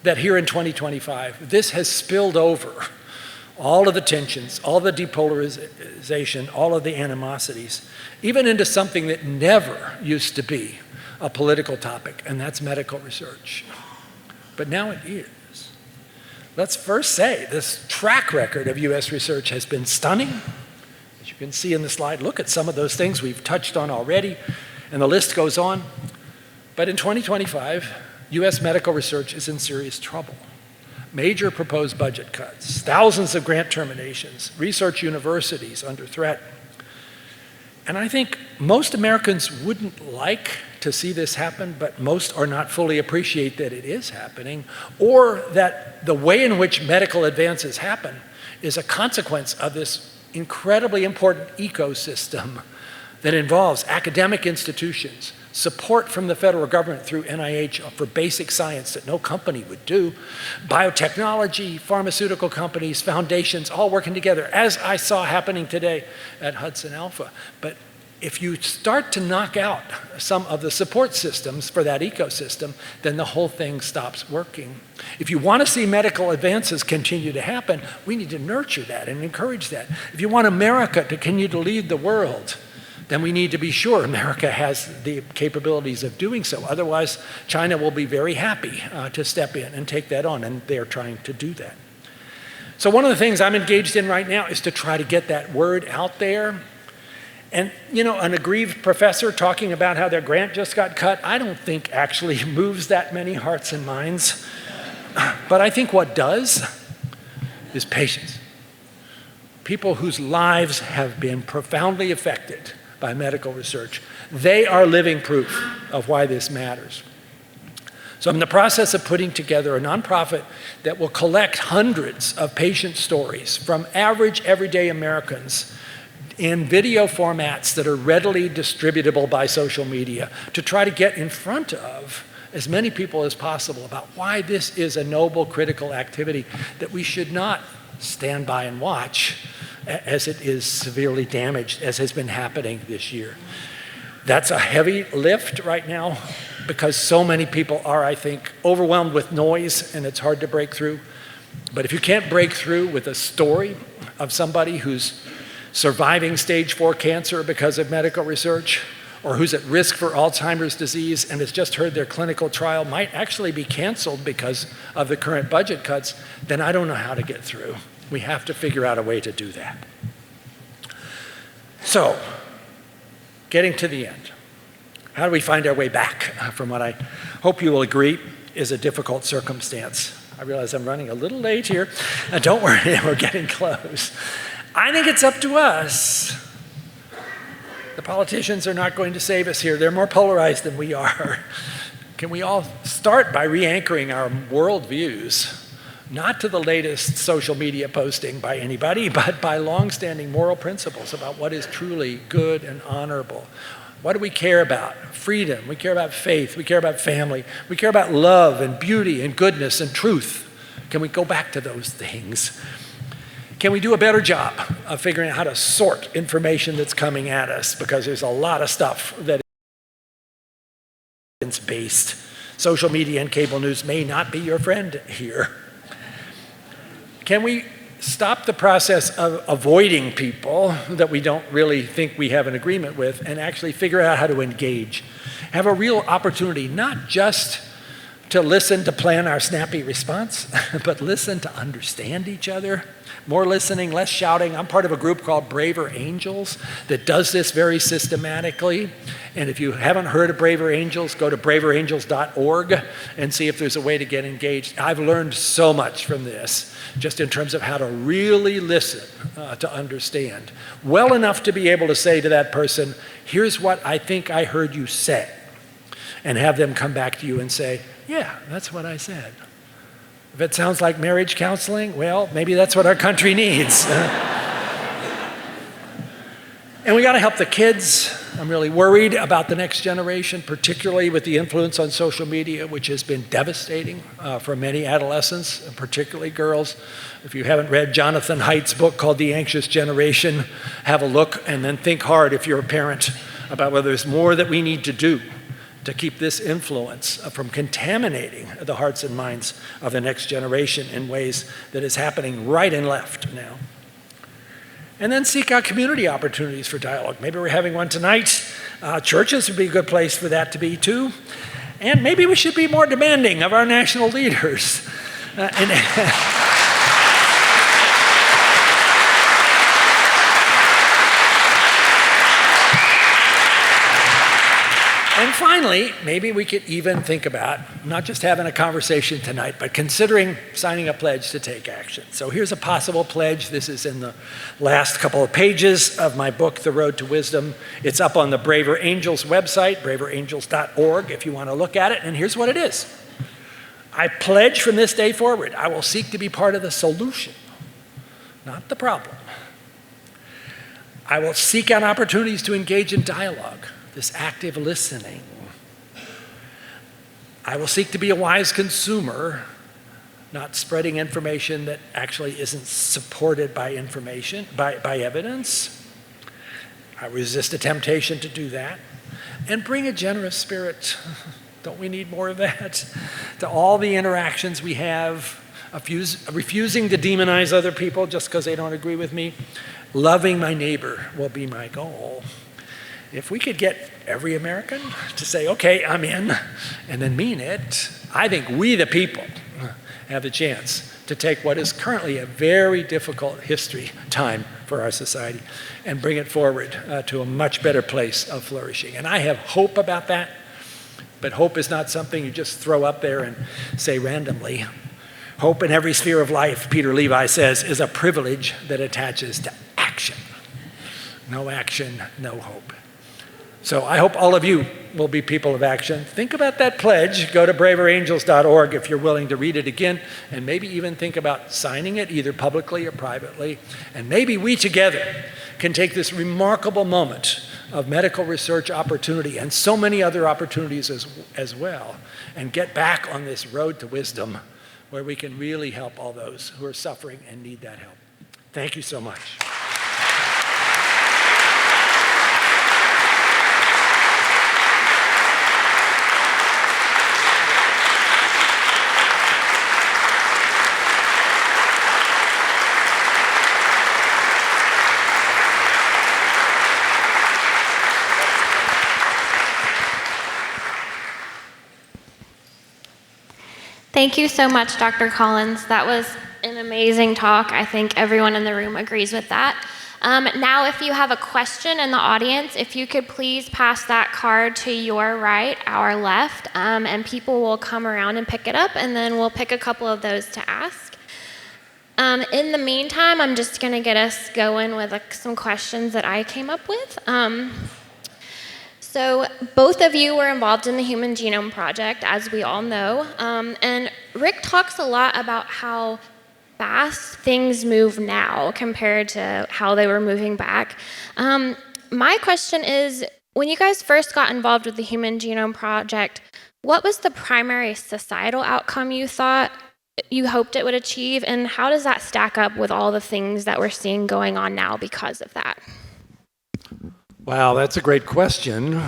that here in 2025, this has spilled over all of the tensions, all the depolarization, all of the animosities, even into something that never used to be a political topic, and that's medical research. But now it is. Let's first say this track record of US research has been stunning. As you can see in the slide, look at some of those things we've touched on already, and the list goes on. But in 2025, US medical research is in serious trouble. Major proposed budget cuts, thousands of grant terminations, research universities under threat. And I think most Americans wouldn't like to see this happen, but most are not fully appreciate that it is happening, or that the way in which medical advances happen is a consequence of this incredibly important ecosystem that involves academic institutions, support from the federal government through NIH for basic science that no company would do, biotechnology, pharmaceutical companies, foundations, all working together, as I saw happening today at HudsonAlpha. But if you start to knock out some of the support systems for that ecosystem, then the whole thing stops working. If you want to see medical advances continue to happen, we need to nurture that and encourage that. If you want America to continue to lead the world, then we need to be sure America has the capabilities of doing so. Otherwise, China will be very happy to step in and take that on, and they're trying to do that. So one of the things I'm engaged in right now is to try to get that word out there. And, you know, an aggrieved professor talking about how their grant just got cut, I don't think actually moves that many hearts and minds. But I think what does is patience. People whose lives have been profoundly affected by medical research, they are living proof of why this matters. So I'm in the process of putting together a nonprofit that will collect hundreds of patient stories from average, everyday Americans in video formats that are readily distributable by social media to try to get in front of as many people as possible about why this is a noble, critical activity that we should not stand by and watch as it is severely damaged, as has been happening this year. That's a heavy lift right now because so many people are, I think, overwhelmed with noise and it's hard to break through. But if you can't break through with a story of somebody who's surviving stage 4 cancer because of medical research, or who's at risk for Alzheimer's disease and has just heard their clinical trial might actually be canceled because of the current budget cuts, then I don't know how to get through. We have to figure out a way to do that. So, getting to the end, how do we find our way back from what I hope you will agree is a difficult circumstance? I realize I'm running a little late here. Don't worry, we're getting close. I think it's up to us. The politicians are not going to save us here. They're more polarized than we are. Can we all start by re-anchoring our worldviews, not to the latest social media posting by anybody, but by long-standing moral principles about what is truly good and honorable. What do we care about? Freedom. We care about faith. We care about family. We care about love and beauty and goodness and truth. Can we go back to those things? Can we do a better job of figuring out how to sort information that's coming at us? Because there's a lot of stuff that is based. Social media and cable news may not be your friend here. Can we stop the process of avoiding people that we don't really think we have an agreement with and actually figure out how to engage? Have a real opportunity, not just to listen to plan our snappy response, but listen to understand each other. More listening, less shouting. I'm part of a group called Braver Angels that does this very systematically. And if you haven't heard of Braver Angels, go to braverangels.org and see if there's a way to get engaged. I've learned so much from this, just in terms of how to really listen to understand. Well enough to be able to say to that person, here's what I think I heard you say. And have them come back to you and say, yeah, that's what I said. If it sounds like marriage counseling, well, maybe that's what our country needs. And we got to help the kids. I'm really worried about the next generation, particularly with the influence on social media, which has been devastating for many adolescents, and particularly girls. If you haven't read Jonathan Haidt's book called The Anxious Generation, have a look and then think hard, if you're a parent, about whether there's more that we need to do to keep this influence from contaminating the hearts and minds of the next generation in ways that is happening right and left now. And then seek out community opportunities for dialogue. Maybe we're having one tonight. Churches would be a good place for that to be too. And maybe we should be more demanding of our national leaders. And finally, maybe we could even think about not just having a conversation tonight, but considering signing a pledge to take action. So here's a possible pledge. This is in the last couple of pages of my book, The Road to Wisdom. It's up on the Braver Angels website, braverangels.org, if you want to look at it. And here's what it is. I pledge from this day forward, I will seek to be part of the solution, not the problem. I will seek out opportunities to engage in dialogue, this active listening. I will seek to be a wise consumer, not spreading information that actually isn't supported by information, by evidence. I resist a temptation to do that. And bring a generous spirit. Don't we need more of that? To all the interactions we have, refusing to demonize other people just because they don't agree with me. Loving my neighbor will be my goal. If we could get every American to say, okay, I'm in, and then mean it, I think we, the people, have the chance to take what is currently a very difficult time for our society and bring it forward to a much better place of flourishing. And I have hope about that, but hope is not something you just throw up there and say randomly. Hope in every sphere of life, Peter Levi says, is a privilege that attaches to action. No action, no hope. So I hope all of you will be people of action. Think about that pledge. Go to braverangels.org if you're willing to read it again, and maybe even think about signing it either publicly or privately. And maybe we together can take this remarkable moment of medical research opportunity and so many other opportunities as well, and get back on this road to wisdom where we can really help all those who are suffering and need that help. Thank you so much. Thank you so much, Dr. Collins. That was an amazing talk. I think everyone in the room agrees with that. Now, if you have a question in the audience, if you could please pass that card to your right, our left, and people will come around and pick it up, and then we'll pick a couple of those to ask. In the meantime, I'm just going to get us going with some questions that I came up with. So both of you were involved in the Human Genome Project, as we all know, and Rick talks a lot about how fast things move now compared to how they were moving back. My question is, when you guys first got involved with the Human Genome Project, what was the primary societal outcome you thought you hoped it would achieve, and how does that stack up with all the things that we're seeing going on now because of that? Wow, that's a great question.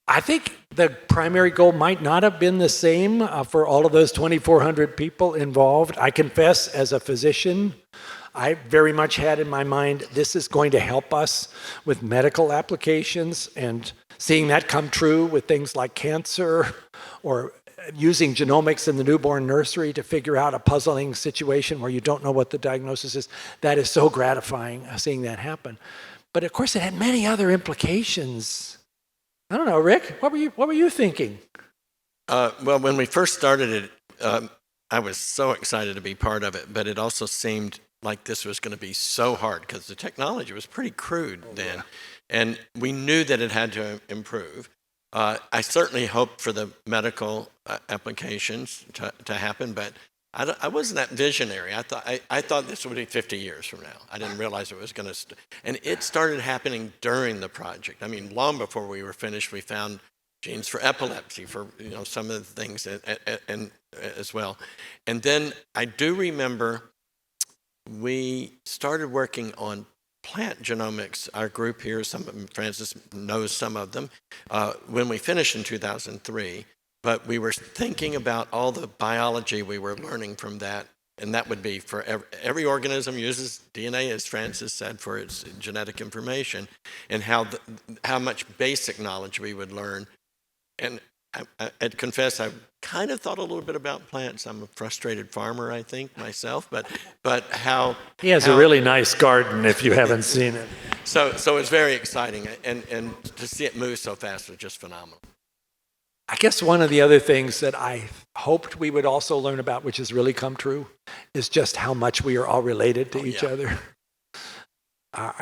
I think the primary goal might not have been the same for all of those 2,400 people involved. I confess, as a physician, I very much had in my mind, this is going to help us with medical applications, and seeing that come true with things like cancer or using genomics in the newborn nursery to figure out a puzzling situation where you don't know what the diagnosis is. That is so gratifying, seeing that happen. But of course, it had many other implications. I don't know, Rick, what were you thinking? Well, when we first started it, I was so excited to be part of it, but it also seemed like this was going to be so hard because the technology was pretty crude then, and we knew that it had to improve. I certainly hoped for the medical applications to happen, but I wasn't that visionary. I thought this would be 50 years from now. I didn't realize it was going to, and it started happening during the project. I mean, long before we were finished, we found genes for epilepsy, for some of the things, and as well. And then I do remember we started working on plant genomics. Our group here, Francis knows some of them, when we finished in 2003. But we were thinking about all the biology we were learning from that, and that would be for every organism uses DNA, as Francis said, for its genetic information, and how much basic knowledge we would learn. And I'd confess I kind of thought a little bit about plants. I'm a frustrated farmer, I think, myself, but how... He has a really nice garden, if you haven't seen it. So it's very exciting, and to see it move so fast was just phenomenal. I guess one of the other things that I hoped we would also learn about, which has really come true, is just how much we are all related to each other.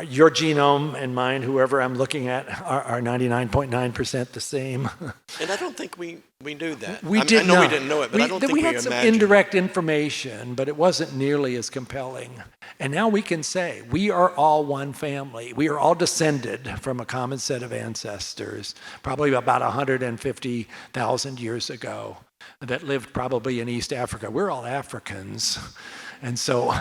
Your genome and mine, whoever I'm looking at, are 99.9% the same. And I don't think we knew that. We I know we didn't know it, but I don't think we had some imagined. indirect information, but it wasn't nearly as compelling. And now we can say we are all one family. We are all descended from a common set of ancestors, probably about 150,000 years ago, that lived probably in East Africa. We're all Africans. And so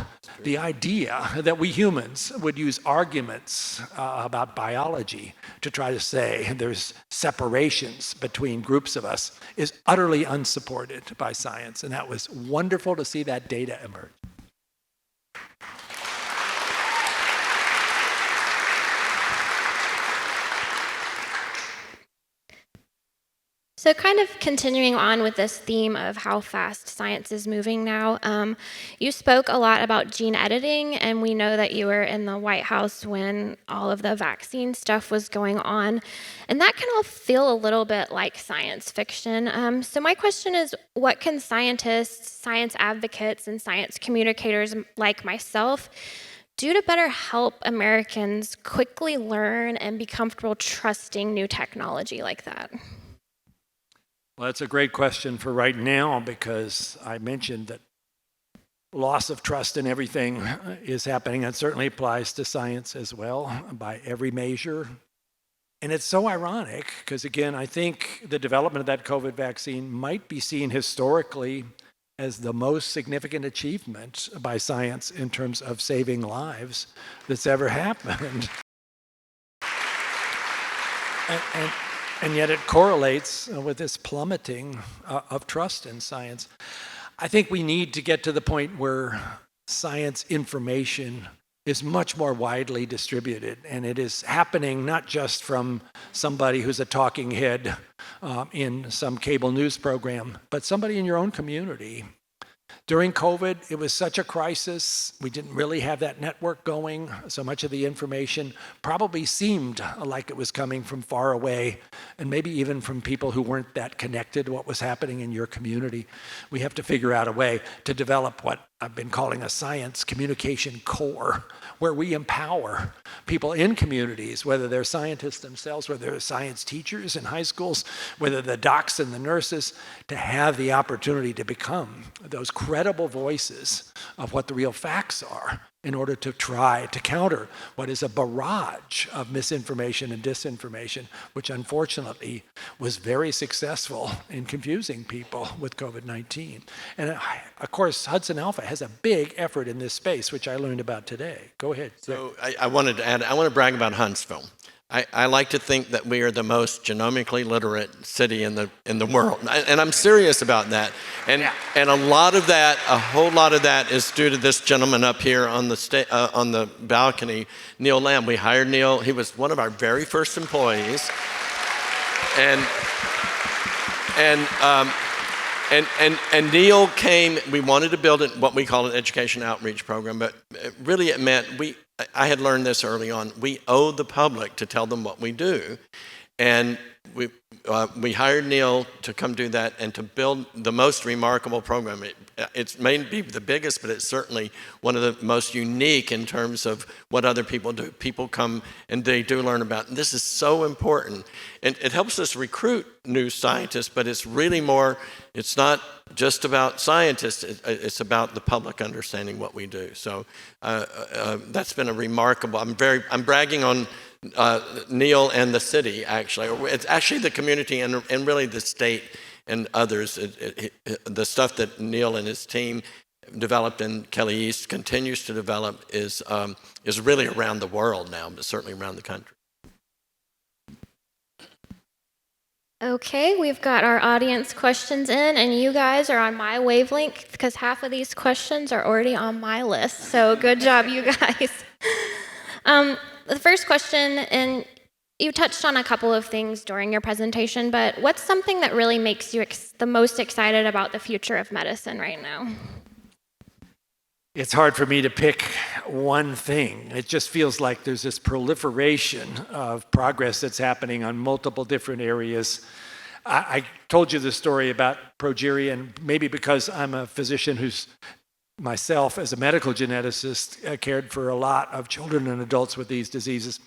the idea that we humans would use arguments about biology to try to say there's separations between groups of us is utterly unsupported by science. And that was wonderful to see that data emerge. So kind of continuing on with this theme of how fast science is moving now, you spoke a lot about gene editing, and we know that you were in the White House when all of the vaccine stuff was going on, and that can all feel a little bit like science fiction. So my question is, what can scientists, science advocates, and science communicators like myself do to better help Americans quickly learn and be comfortable trusting new technology like that? Well, that's a great question for right now, because I mentioned that loss of trust in everything is happening, and certainly applies to science as well by every measure. And it's so ironic because, again, I think the development of that COVID vaccine might be seen historically as the most significant achievement by science in terms of saving lives that's ever happened. And yet it correlates with this plummeting of trust in science. I think we need to get to the point where science information is much more widely distributed, and it is happening not just from somebody who's a talking head in some cable news program, but somebody in your own community. During COVID, it was such a crisis. We didn't really have that network going. So much of the information probably seemed like it was coming from far away, and maybe even from people who weren't that connected to what was happening in your community. We have to figure out a way to develop what I've been calling a science communication core, where we empower people in communities, whether they're scientists themselves, whether they're science teachers in high schools, whether the docs and the nurses, to have the opportunity to become those credible voices of what the real facts are in order to try to counter what is a barrage of misinformation and disinformation, which unfortunately was very successful in confusing people with COVID-19. And of course, HudsonAlpha has a big effort in this space, which I learned about today. Go ahead. So I wanted to add, I want to brag about Huntsville. I like to think that we are the most genomically literate city in the world, and I'm serious about that. And a lot of that, a whole lot of that, is due to this gentleman up here on the balcony, Neil Lamb. We hired Neil. He was one of our very first employees, and And Neil came, we wanted to build what we call an education outreach program, but really it meant I had learned this early on, we owe the public to tell them what we do. And we hired Neil to come do that and to build the most remarkable program. It may be the biggest, but it's certainly one of the most unique in terms of what other people do. People come and they do learn about, and this is so important. And it helps us recruit new scientists, but it's really more, it's not just about scientists, it's about the public understanding what we do. So that's been a remarkable, I'm bragging on Neil and the city, actually. It's actually the community and really the state and others. The stuff that Neil and his team developed in Kelly East continues to develop is really around the world now, but certainly around the country. Okay, we've got our audience questions in, and you guys are on my wavelength because half of these questions are already on my list. So good job, you guys. The first question, and you touched on a couple of things during your presentation, but what's something that really makes you the most excited about the future of medicine right now? It's hard for me to pick one thing. It just feels like there's this proliferation of progress that's happening on multiple different areas. I told you the story about progeria, and maybe because I'm a physician who's myself, as a medical geneticist, cared for a lot of children and adults with these diseases,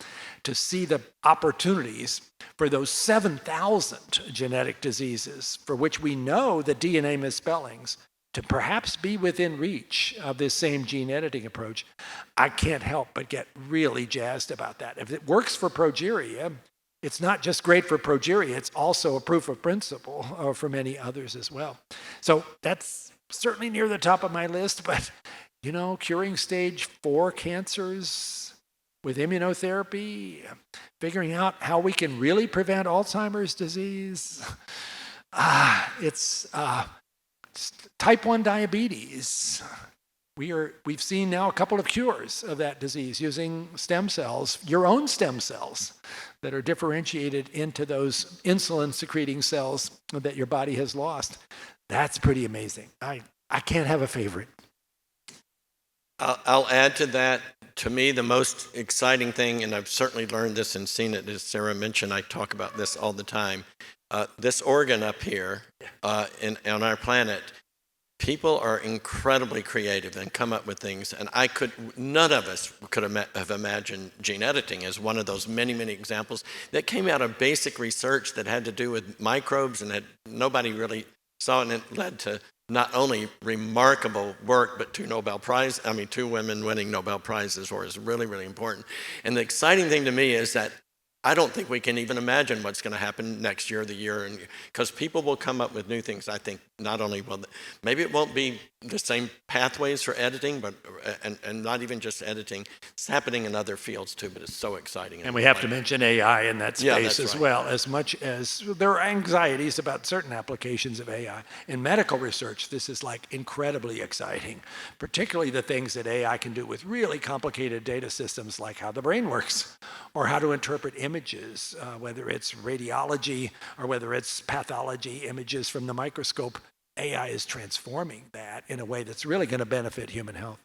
to see the opportunities for those 7,000 genetic diseases for which we know the DNA misspellings to perhaps be within reach of this same gene editing approach. I can't help but get really jazzed about that. If it works for progeria, it's not just great for progeria, it's also a proof of principle for many others as well. So that's certainly near the top of my list, but curing stage 4 cancers with immunotherapy, figuring out how we can really prevent Alzheimer's disease. It's type 1 diabetes. We've seen now a couple of cures of that disease using stem cells, your own stem cells, that are differentiated into those insulin-secreting cells that your body has lost. That's pretty amazing. I can't have a favorite. I'll add to that. To me, the most exciting thing, and I've certainly learned this and seen it, as Sarah mentioned, I talk about this all the time. This organ up here on our planet, people are incredibly creative and come up with things, and none of us could have imagined gene editing as one of those many, many examples that came out of basic research that had to do with microbes and nobody really saw it, and it led to not only remarkable work, but 2 women winning Nobel Prizes, or is really, really important. And the exciting thing to me is that I don't think we can even imagine what's going to happen next year, the year, because people will come up with new things. I think not only maybe it won't be the same pathways for editing, but and not even just editing. It's happening in other fields too, but it's so exciting. And we have to mention AI in that space as well, as much as there are anxieties about certain applications of AI. In medical research, this is like incredibly exciting, particularly the things that AI can do with really complicated data systems like how the brain works or how to interpret images, whether it's radiology or whether it's pathology images from the microscope. AI is transforming that in a way that's really going to benefit human health.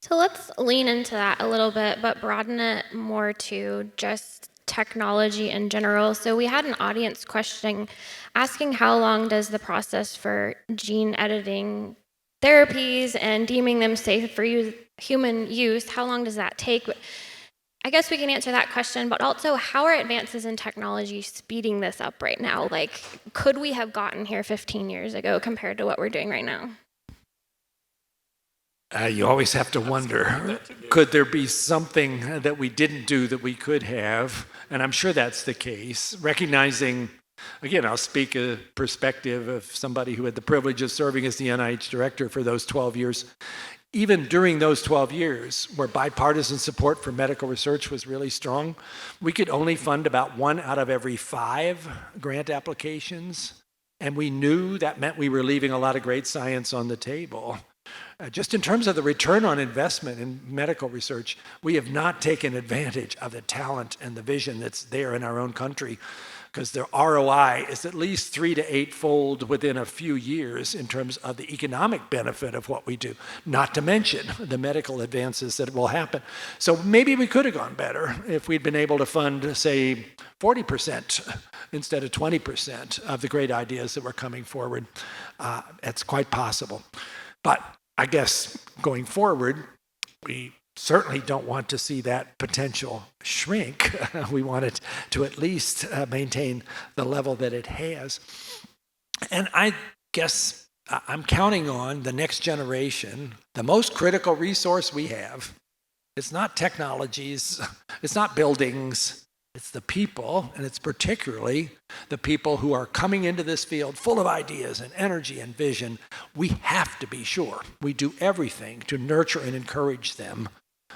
So let's lean into that a little bit, but broaden it more to just technology in general. So we had an audience question asking how long does the process for gene editing therapies and deeming them safe for human use, how long does that take? I guess we can answer that question, but also how are advances in technology speeding this up right now? Like, could we have gotten here 15 years ago compared to what we're doing right now? You always have to wonder, could there be something that we didn't do that we could have? And I'm sure that's the case. Recognizing, again, I'll speak a perspective of somebody who had the privilege of serving as the NIH director for those 12 years. Even during those 12 years, where bipartisan support for medical research was really strong, we could only fund about 1 out of every 5 grant applications. And we knew that meant we were leaving a lot of great science on the table. Just in terms of the return on investment in medical research, we have not taken advantage of the talent and the vision that's there in our own country, because the ROI is at least 3 to 8-fold within a few years in terms of the economic benefit of what we do, not to mention the medical advances that will happen. So maybe we could have gone better if we'd been able to fund, say, 40% instead of 20% of the great ideas that were coming forward. It's quite possible. But I guess going forward, we certainly don't want to see that potential shrink. We want it to at least maintain the level that it has. And I guess I'm counting on the next generation. The most critical resource we have, it's not technologies, it's not buildings, it's the people, and it's particularly the people who are coming into this field full of ideas and energy and vision. We have to be sure we do everything to nurture and encourage them.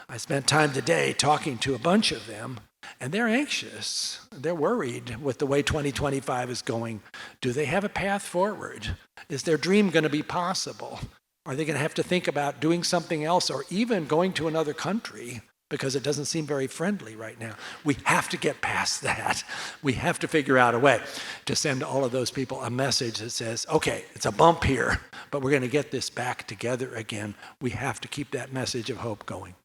I spent time today talking to a bunch of them, and they're anxious. They're worried with the way 2025 is going. Do they have a path forward? Is their dream going to be possible? Are they going to have to think about doing something else or even going to another country because it doesn't seem very friendly right now? We have to get past that. We have to figure out a way to send all of those people a message that says, okay, it's a bump here, but we're going to get this back together again. We have to keep that message of hope going.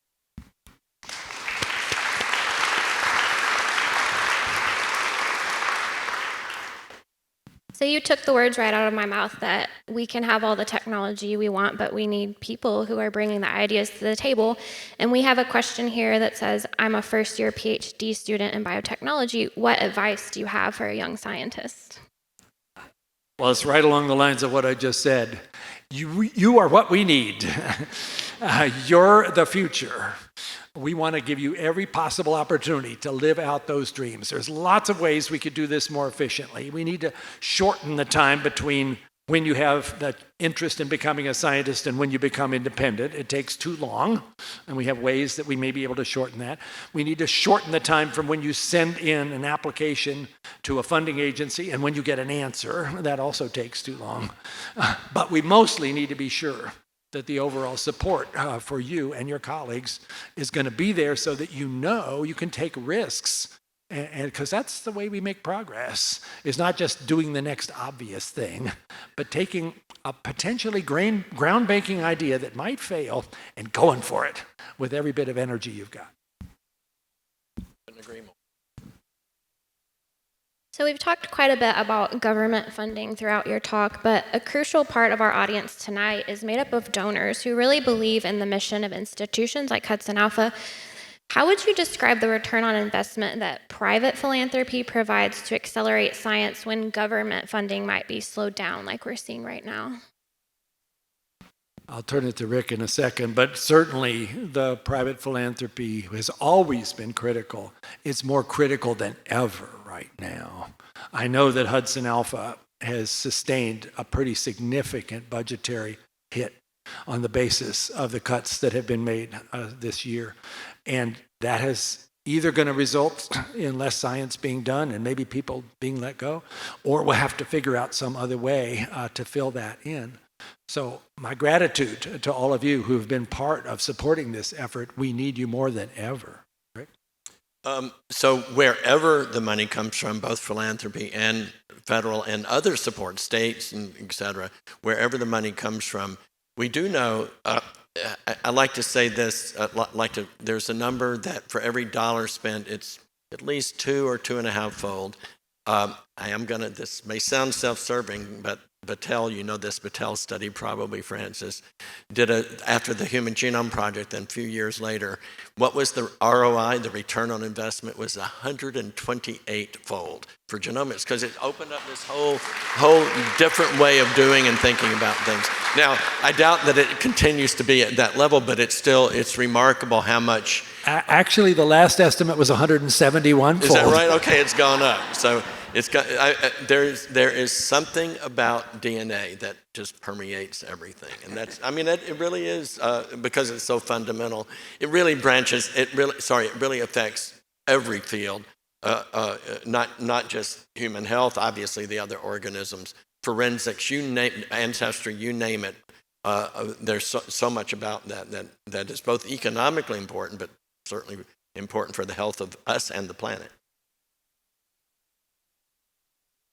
So you took the words right out of my mouth that we can have all the technology we want, but we need people who are bringing the ideas to the table. And we have a question here that says, I'm a first-year PhD student in biotechnology. What advice do you have for a young scientist? Well, it's right along the lines of what I just said. You are what we need. You're the future. We want to give you every possible opportunity to live out those dreams. There's lots of ways we could do this more efficiently. We need to shorten the time between when you have the interest in becoming a scientist and when you become independent. It takes too long, and we have ways that we may be able to shorten that. We need to shorten the time from when you send in an application to a funding agency and when you get an answer. That also takes too long. But we mostly need to be sure that the overall support for you and your colleagues is going to be there so that you know you can take risks. And because that's the way we make progress, is not just doing the next obvious thing, but taking a potentially groundbreaking idea that might fail and going for it with every bit of energy you've got. So we've talked quite a bit about government funding throughout your talk, but a crucial part of our audience tonight is made up of donors who really believe in the mission of institutions like HudsonAlpha. How would you describe the return on investment that private philanthropy provides to accelerate science when government funding might be slowed down like we're seeing right now? I'll turn it to Rick in a second, but certainly the private philanthropy has always been critical. It's more critical than ever right now. I know that HudsonAlpha has sustained a pretty significant budgetary hit on the basis of the cuts that have been made this year. And that is either going to result in less science being done and maybe people being let go, or we'll have to figure out some other way to fill that in. So my gratitude to all of you who have been part of supporting this effort. We need you more than ever. Right? So wherever the money comes from, both philanthropy and federal and other support, states and et cetera, wherever the money comes from, we do know, I like to say this, there's a number that for every dollar spent, it's at least 2 or 2.5-fold. This may sound self-serving, but Battelle, you know this Battelle study probably, Francis, after the Human Genome Project, then a few years later, what was the ROI, the return on investment, was 128-fold for genomics, because it opened up this whole different way of doing and thinking about things. Now, I doubt that it continues to be at that level, but it's remarkable how much. Actually, the last estimate was 171-fold. Is that right? Okay, it's gone up. So there is something about DNA that just permeates everything, and it really is because it's so fundamental. It really affects every field, not just human health. Obviously, the other organisms, forensics, ancestry, you name it. there's so much about that is both economically important, but certainly important for the health of us and the planet.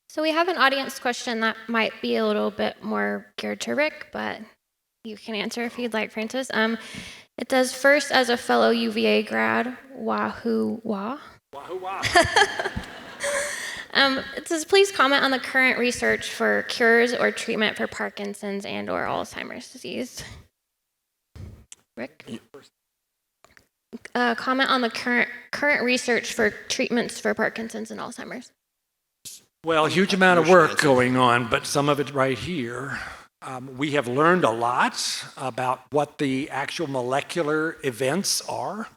So we have an audience question that might be a little bit more geared to Rick, but you can answer if you'd like, Francis. It says, first, as a fellow UVA grad, wahoo wah. Wahoo wah. It says, please comment on the current research for cures or treatment for Parkinson's and or Alzheimer's disease. Rick? Comment on the current research for treatments for Parkinson's and Alzheimer's. Well, a huge amount of work going on, but some of it right here. We have learned a lot about what the actual molecular events are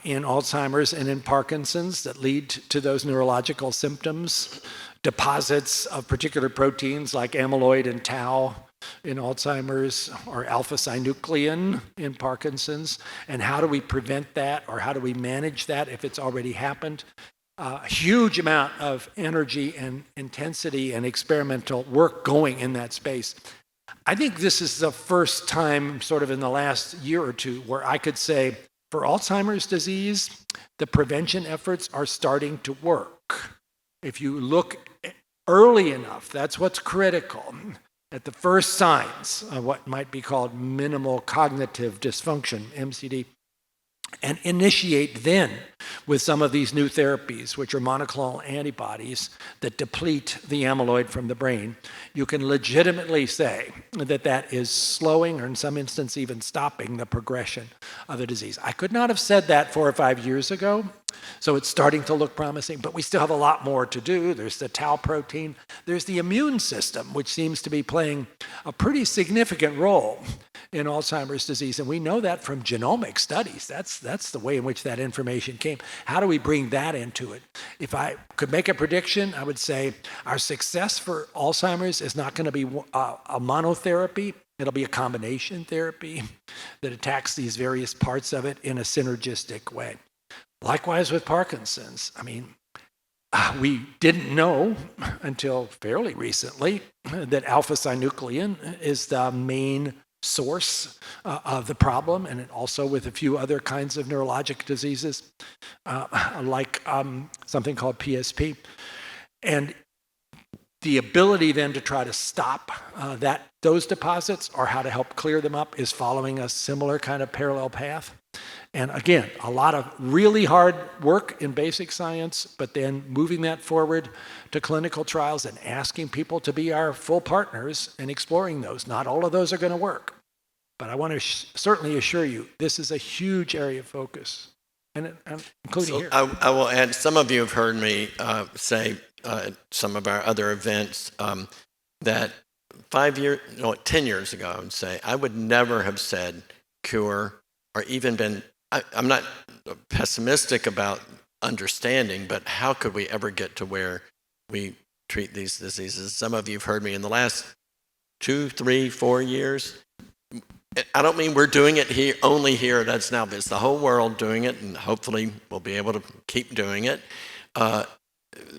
in Alzheimer's and in Parkinson's that lead to those neurological symptoms, deposits of particular proteins like amyloid and tau in Alzheimer's or alpha-synuclein in Parkinson's, and how do we prevent that or how do we manage that if it's already happened? A huge amount of energy and intensity and experimental work going in that space. I think this is the first time sort of in the last year or two where I could say for Alzheimer's disease, the prevention efforts are starting to work. If you look early enough, that's what's critical. At the first signs of what might be called minimal cognitive dysfunction, MCD, and initiate then with some of these new therapies, which are monoclonal antibodies that deplete the amyloid from the brain, you can legitimately say that that is slowing or in some instance even stopping the progression of the disease. I could not have said that 4 or 5 years ago, so it's starting to look promising, but we still have a lot more to do. There's the tau protein. There's the immune system, which seems to be playing a pretty significant role in Alzheimer's disease, and we know that from genomic studies. That's the way in which that information came. How do we bring that into it? If I could make a prediction, I would say our success for Alzheimer's is not going to be a monotherapy. It'll be a combination therapy that attacks these various parts of it in a synergistic way. Likewise with Parkinson's. I mean, we didn't know until fairly recently that alpha-synuclein is the main source of the problem, and also with a few other kinds of neurologic diseases, like something called PSP. And the ability then to try to stop those deposits or how to help clear them up is following a similar kind of parallel path. And again, a lot of really hard work in basic science, but then moving that forward to clinical trials and asking people to be our full partners and exploring those. Not all of those are going to work, but I want to certainly assure you, this is a huge area of focus, and including here. I will add, some of you have heard me say at some of our other events that 10 years ago, I would say, I would never have said cure or even been, I'm not pessimistic about understanding, but how could we ever get to where we treat these diseases? Some of you have heard me in the last 2, 3, 4 years. I don't mean we're doing it here, only here, that's now, but it's the whole world doing it, and hopefully we'll be able to keep doing it.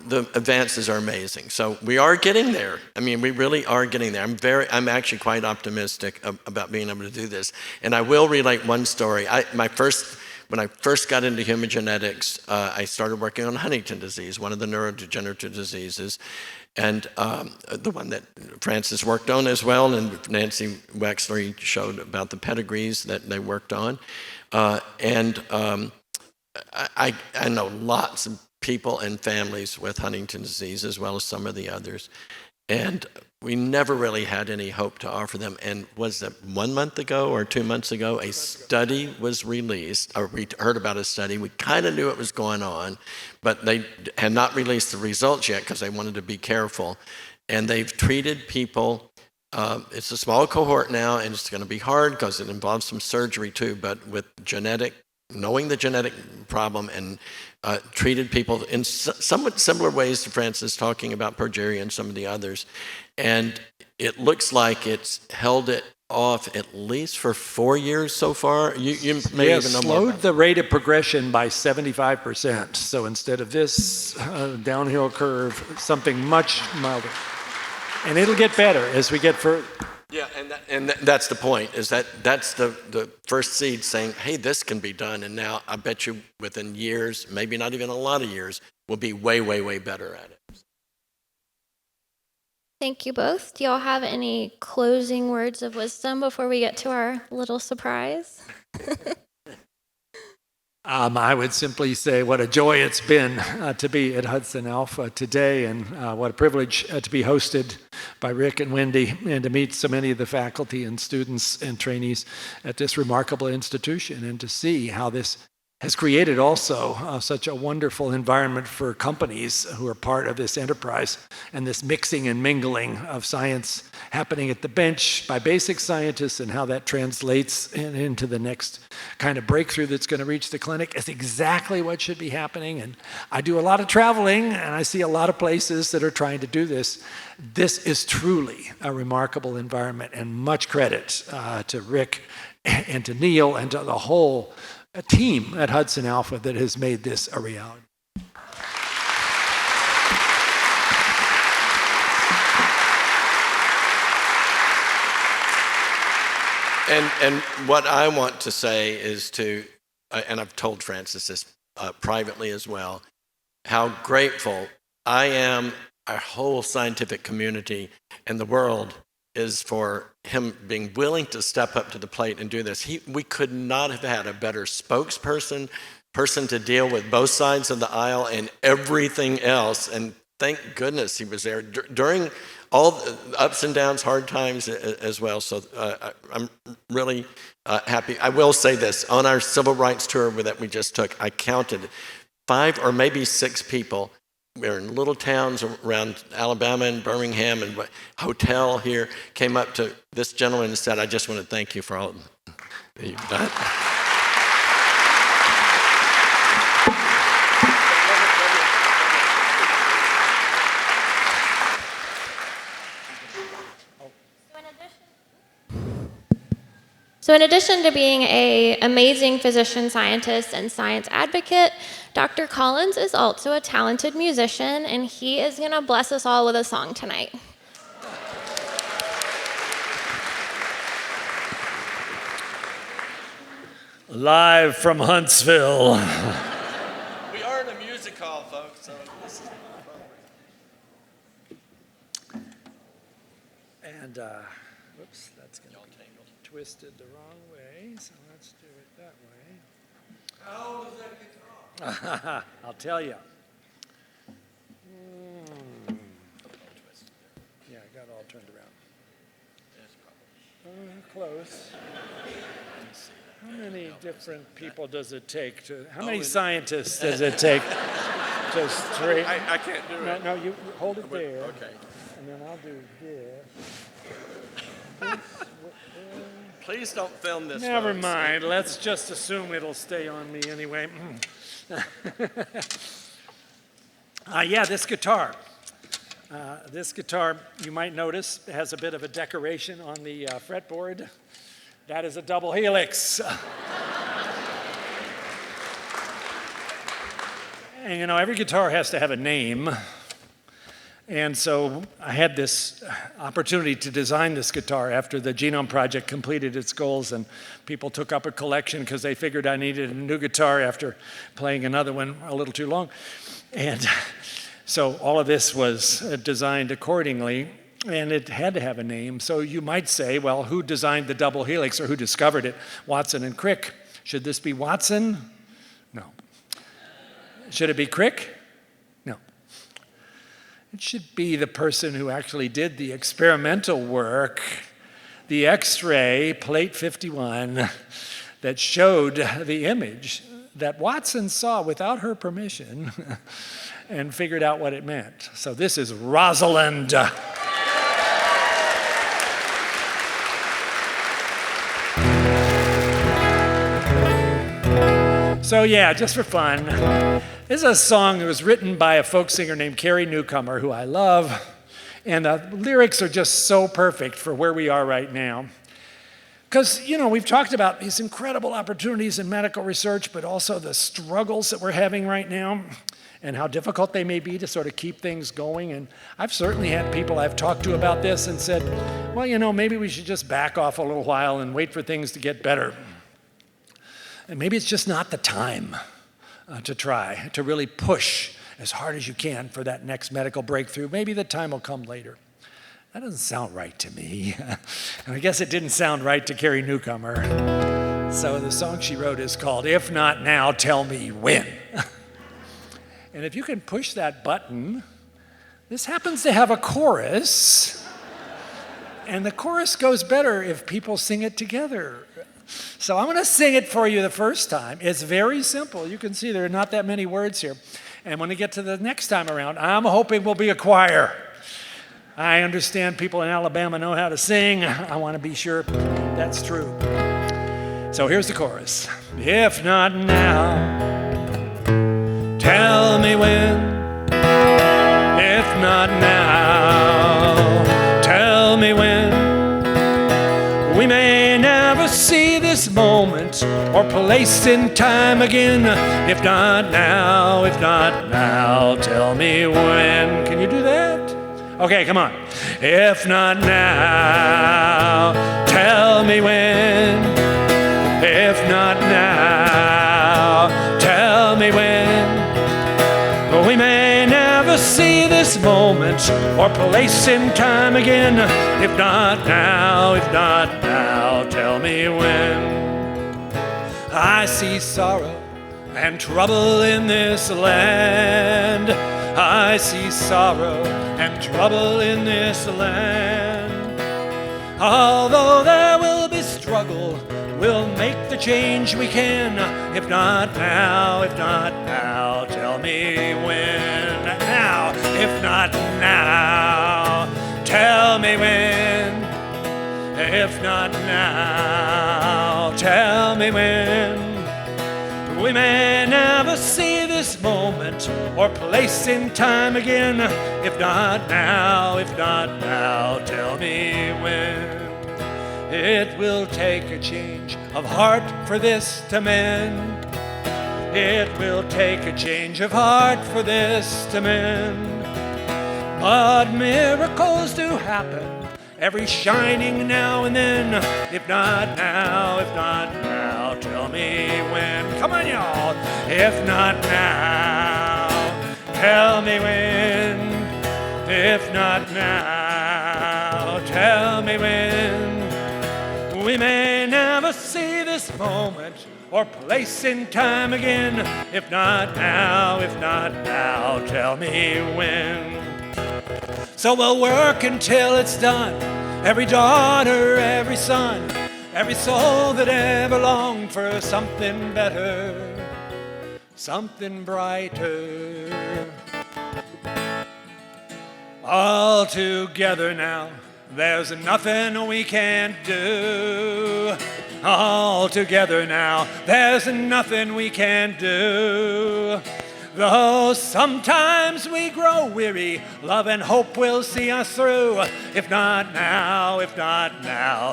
The advances are amazing. So we are getting there. I mean, we really are getting there. I'm actually quite optimistic about being able to do this. And I will relate one story. When I first got into human genetics, I started working on Huntington disease, one of the neurodegenerative diseases, and the one that Francis worked on as well, and Nancy Wexler showed about the pedigrees that they worked on. I know lots of people and families with Huntington disease, as well as some of the others. And we never really had any hope to offer them. And was it 1 month ago or 2 months ago, a study was released, or we heard about a study. We kind of knew it was going on, but they had not released the results yet because they wanted to be careful. And they've treated people, it's a small cohort now, and it's going to be hard because it involves some surgery too, but with knowing the genetic problem, and treated people in somewhat similar ways to Francis talking about progeria and some of the others. And it looks like it's held it off at least for 4 years so far. You may even know more. Slowed the rate of progression by 75%. So instead of this downhill curve, something much milder. And it'll get better as we get further. Yeah, That's the point, is that's the first seed saying, hey, this can be done. And now I bet you within years, maybe not even a lot of years, we'll be way, way, way better at it. Thank you both. Do y'all have any closing words of wisdom before we get to our little surprise? I would simply say what a joy it's been to be at Hudson Alpha today, and what a privilege to be hosted by Rick and Wendy and to meet so many of the faculty and students and trainees at this remarkable institution, and to see how this has created also such a wonderful environment for companies who are part of this enterprise, and this mixing and mingling of science happening at the bench by basic scientists, and how that translates into the next kind of breakthrough that's going to reach the clinic is exactly what should be happening. And I do a lot of traveling, and I see a lot of places that are trying to do this. This is truly a remarkable environment, and much credit to Rick and to Neil and to the whole team at Hudson Alpha that has made this a reality. And what I want to say is and I've told Francis this privately as well, how grateful I am, our whole scientific community and the world is for him being willing to step up to the plate and do this. We could not have had a better spokesperson, person to deal with both sides of the aisle and everything else. And thank goodness he was there during all the ups and downs, hard times as well. So I'm really happy. I will say this, on our civil rights tour that we just took, I counted 5 or maybe 6 people. We're in little towns around Alabama and Birmingham, and a hotel here came up to this gentleman and said, I just want to thank you for all that you've done. So in addition to being an amazing physician scientist and science advocate, Dr. Collins is also a talented musician, and he is going to bless us all with a song tonight. Live from Huntsville. We are in a music hall, folks, so this is appropriate. And, whoops, that's going to be twisted the wrong way, so let's do it that way. How old is that guitar? I'll tell you. Yeah, I got it all turned around. Close. How many different people does it take to, how many scientists does it take to straighten? I can't do it. No, you hold it there. Okay. And then I'll do this. Please don't film this. Never folks. mind. Let's just assume it'll stay on me anyway. Yeah, this guitar. This guitar, you might notice, has a bit of a decoration on the fretboard. That is a double helix. And you know, every guitar has to have a name. And so I had this opportunity to design this guitar after the Genome Project completed its goals, and people took up a collection because they figured I needed a new guitar after playing another one a little too long. And so all of this was designed accordingly, and it had to have a name. So you might say, well, who designed the double helix, or who discovered it? Watson and Crick. Should this be Watson? No. Should it be Crick? No. It should be the person who actually did the experimental work, the X-ray, plate 51, that showed the image that Watson saw without her permission and figured out what it meant. So this is Rosalind. So yeah, just for fun, this is a song that was written by a folk singer named Carrie Newcomer, who I love, and the lyrics are just so perfect for where we are right now. Because, you know, we've talked about these incredible opportunities in medical research, but also the struggles that we're having right now. and how difficult they may be to sort of keep things going. And I've certainly had people I've talked to about this and said, well, you know, maybe we should just back off a little while and wait for things to get better. And maybe it's just not the time to try to really push as hard as you can for that next medical breakthrough. Maybe the time will come later. That doesn't sound right to me. And I guess it didn't sound right to Carrie Newcomer. So the song she wrote is called If Not Now, Tell Me When. And if you can push that button, this happens to have a chorus. And the chorus goes better if people sing it together. So I'm going to sing it for you the first time. It's very simple. You can see there are not that many words here. And when we get to the next time around, I'm hoping we'll be a choir. I understand people in Alabama know how to sing. I want to be sure that's true. So here's the chorus. If not now, tell me when. If not now, tell me when. We may never see this moment or place in time again. If not now, tell me when. Can you do that? Okay, come on. If not now, tell me when. If not now, tell me when. We may never see this moment or place in time again. If not now, tell me when. I see sorrow and trouble in this land. I see sorrow and trouble in this land. Although there will be struggle, we'll make the change we can. If not now, tell me when. Now, if not now, tell me when. If not now, tell me when. We may never see this moment or place in time again. If not now, tell me when. It will take a change of heart for this to mend. It will take a change of heart for this to mend. But miracles do happen every shining now and then. If not now, tell me when. Come on, y'all. If not now, tell me when. If not now, tell me when. We may never see this moment or place in time again. If not now, tell me when. So we'll work until it's done. Every daughter, every son, every soul that ever longed for something better, something brighter. All together now, there's nothing we can't do. All together now, there's nothing we can't do. Though sometimes we grow weary, love and hope will see us through. If not now,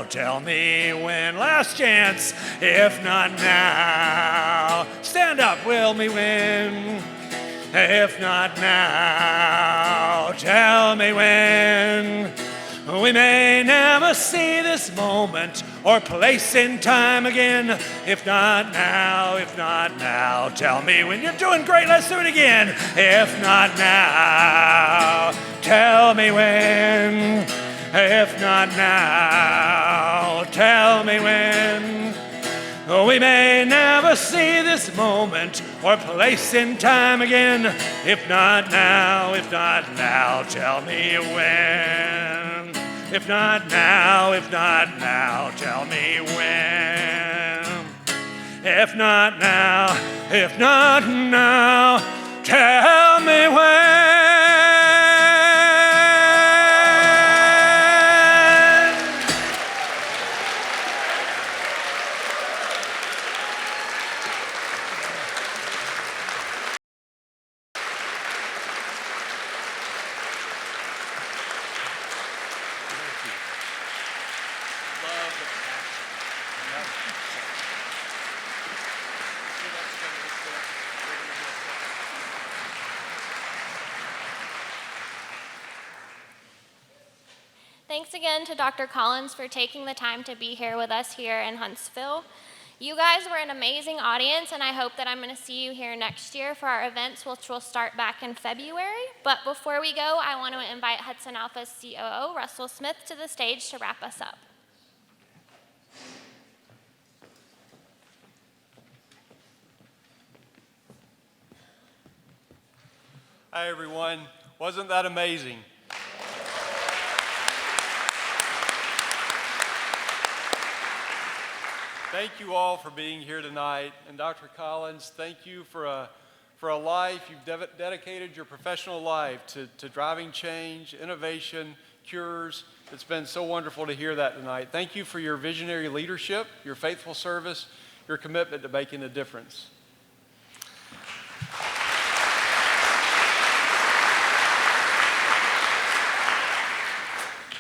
tell me when. Last chance. If not now, stand up, will we win? If not now, tell me when. We may never see this moment or place in time again. If not now, tell me when. You're doing great, let's do it again. If not now, tell me when. If not now, tell me when. We may never see this moment or place in time again. If not now, tell me when. If not now, tell me when. If not now, tell me when. Thanks again to Dr. Collins for taking the time to be here with us here in Huntsville. You guys were an amazing audience, and I hope that I'm going to see you here next year for our events, which will start back in February. But before we go, I want to invite Hudson Alpha's COO, Russell Smith, to the stage to wrap us up. Hi, everyone. Wasn't that amazing? Thank you all for being here tonight. And Dr. Collins, thank you for a life. You've dedicated your professional life to driving change, innovation, cures. It's been so wonderful to hear that tonight. Thank you for your visionary leadership, your faithful service, your commitment to making a difference.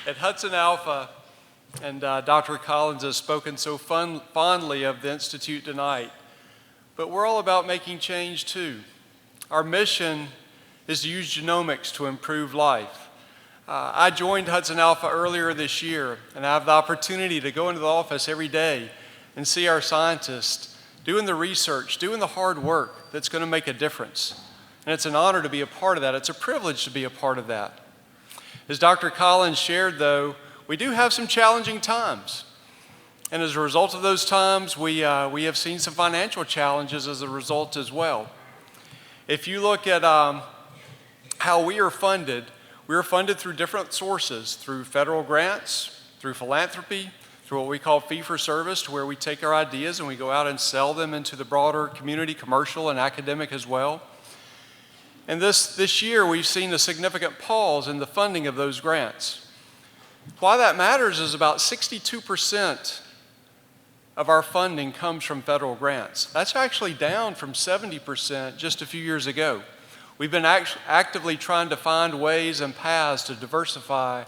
At Hudson Alpha, and Dr. Collins has spoken so fondly of the Institute tonight, but we're all about making change too. Our mission is to use genomics to improve life. I joined Hudson Alpha earlier this year, and I have the opportunity to go into the office every day and see our scientists doing the research, doing the hard work that's going to make a difference. And it's an honor to be a part of that. It's a privilege to be a part of that. As Dr. Collins shared, though, we do have some challenging times. And as a result of those times, we have seen some financial challenges as a result as well. If you look at how we are funded through different sources, through federal grants, through philanthropy, through what we call fee-for-service, to where we take our ideas and we go out and sell them into the broader community, commercial and academic as well. And this year, we've seen a significant pause in the funding of those grants. Why that matters is about 62% of our funding comes from federal grants. That's actually down from 70% just a few years ago. We've been actively trying to find ways and paths to diversify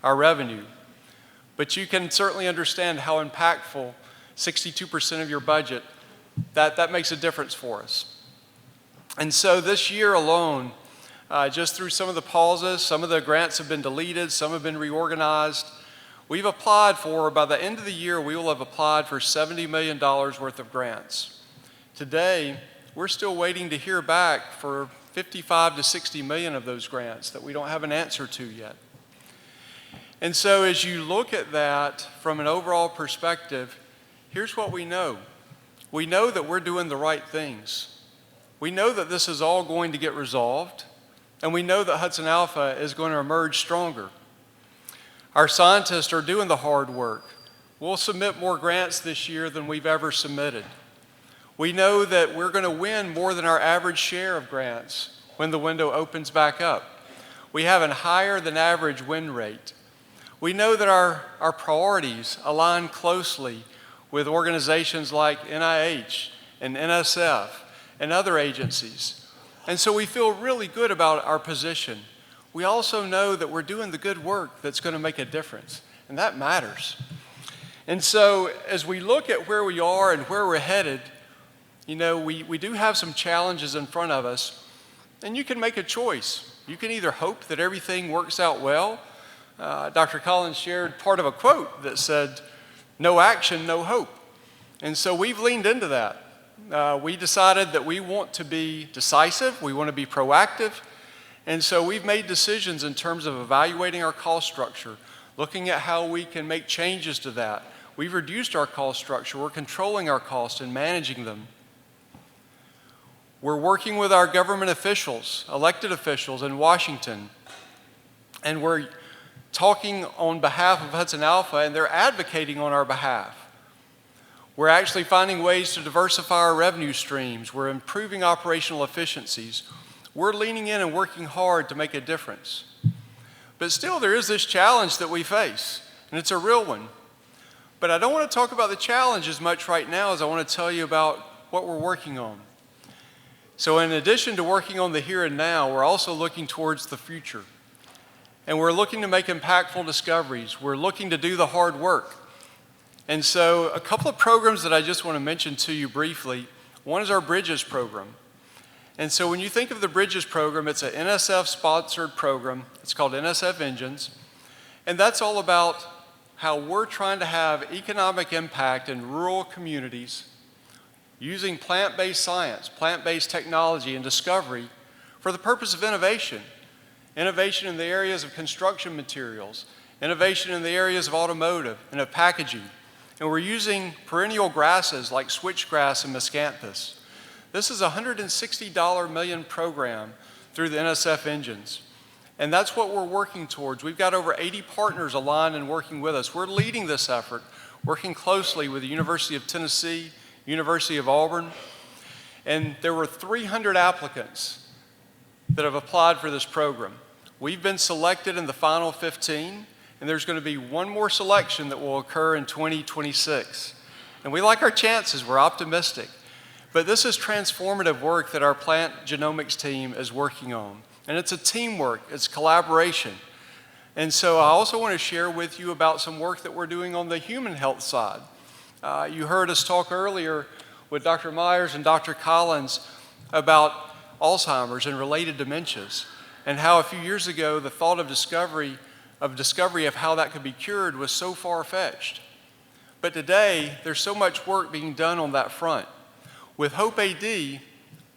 our revenue. But you can certainly understand how impactful 62% of your budget, that makes a difference for us. And so this year alone, just through some of the pauses, some of the grants have been deleted, some have been reorganized. We've applied for, by the end of the year, we will have applied for $70 million worth of grants. Today, we're still waiting to hear back for 55 to 60 million of those grants that we don't have an answer to yet. And so as you look at that from an overall perspective, here's what we know. We know that we're doing the right things. We know that this is all going to get resolved, and we know that Hudson Alpha is going to emerge stronger. Our scientists are doing the hard work. We'll submit more grants this year than we've ever submitted. We know that we're going to win more than our average share of grants when the window opens back up. We have a higher than average win rate. We know that our priorities align closely with organizations like NIH and NSF and other agencies. And so we feel really good about our position. We also know that we're doing the good work that's going to make a difference, and that matters. And so as we look at where we are and where we're headed, you know, we do have some challenges in front of us, and you can make a choice. You can either hope that everything works out well. Dr. Collins shared part of a quote that said, "No action, no hope." And so we've leaned into that. We decided that we want to be decisive, we want to be proactive, and so we've made decisions in terms of evaluating our cost structure, looking at how we can make changes to that. We've reduced our cost structure, we're controlling our costs and managing them. We're working with our government officials, elected officials in Washington, and we're talking on behalf of Hudson Alpha, and they're advocating on our behalf. We're actually finding ways to diversify our revenue streams. We're improving operational efficiencies. We're leaning in and working hard to make a difference. But still, there is this challenge that we face, and it's a real one. But I don't want to talk about the challenge as much right now as I want to tell you about what we're working on. So in addition to working on the here and now, we're also looking towards the future. And we're looking to make impactful discoveries. We're looking to do the hard work. And so a couple of programs that I just want to mention to you briefly. One is our Bridges program. And so when you think of the Bridges program, it's an NSF-sponsored program. It's called NSF Engines. And that's all about how we're trying to have economic impact in rural communities using plant-based science, plant-based technology and discovery for the purpose of innovation. Innovation in the areas of construction materials, innovation in the areas of automotive and of packaging. And we're using perennial grasses like switchgrass and miscanthus. This is a $160 million program through the NSF engines. And that's what we're working towards. We've got over 80 partners aligned and working with us. We're leading this effort, working closely with the University of Tennessee, University of Auburn. And there were 300 applicants that have applied for this program. We've been selected in the final 15, and there's going to be one more selection that will occur in 2026. And we like our chances, we're optimistic. But this is transformative work that our plant genomics team is working on. And it's a teamwork, it's collaboration. And so I also want to share with you about some work that we're doing on the human health side. You heard us talk earlier with Dr. Myers and Dr. Collins about Alzheimer's and related dementias, and how a few years ago the thought of discovery of how that could be cured was so far-fetched. But today, there's so much work being done on that front. With Hope AD,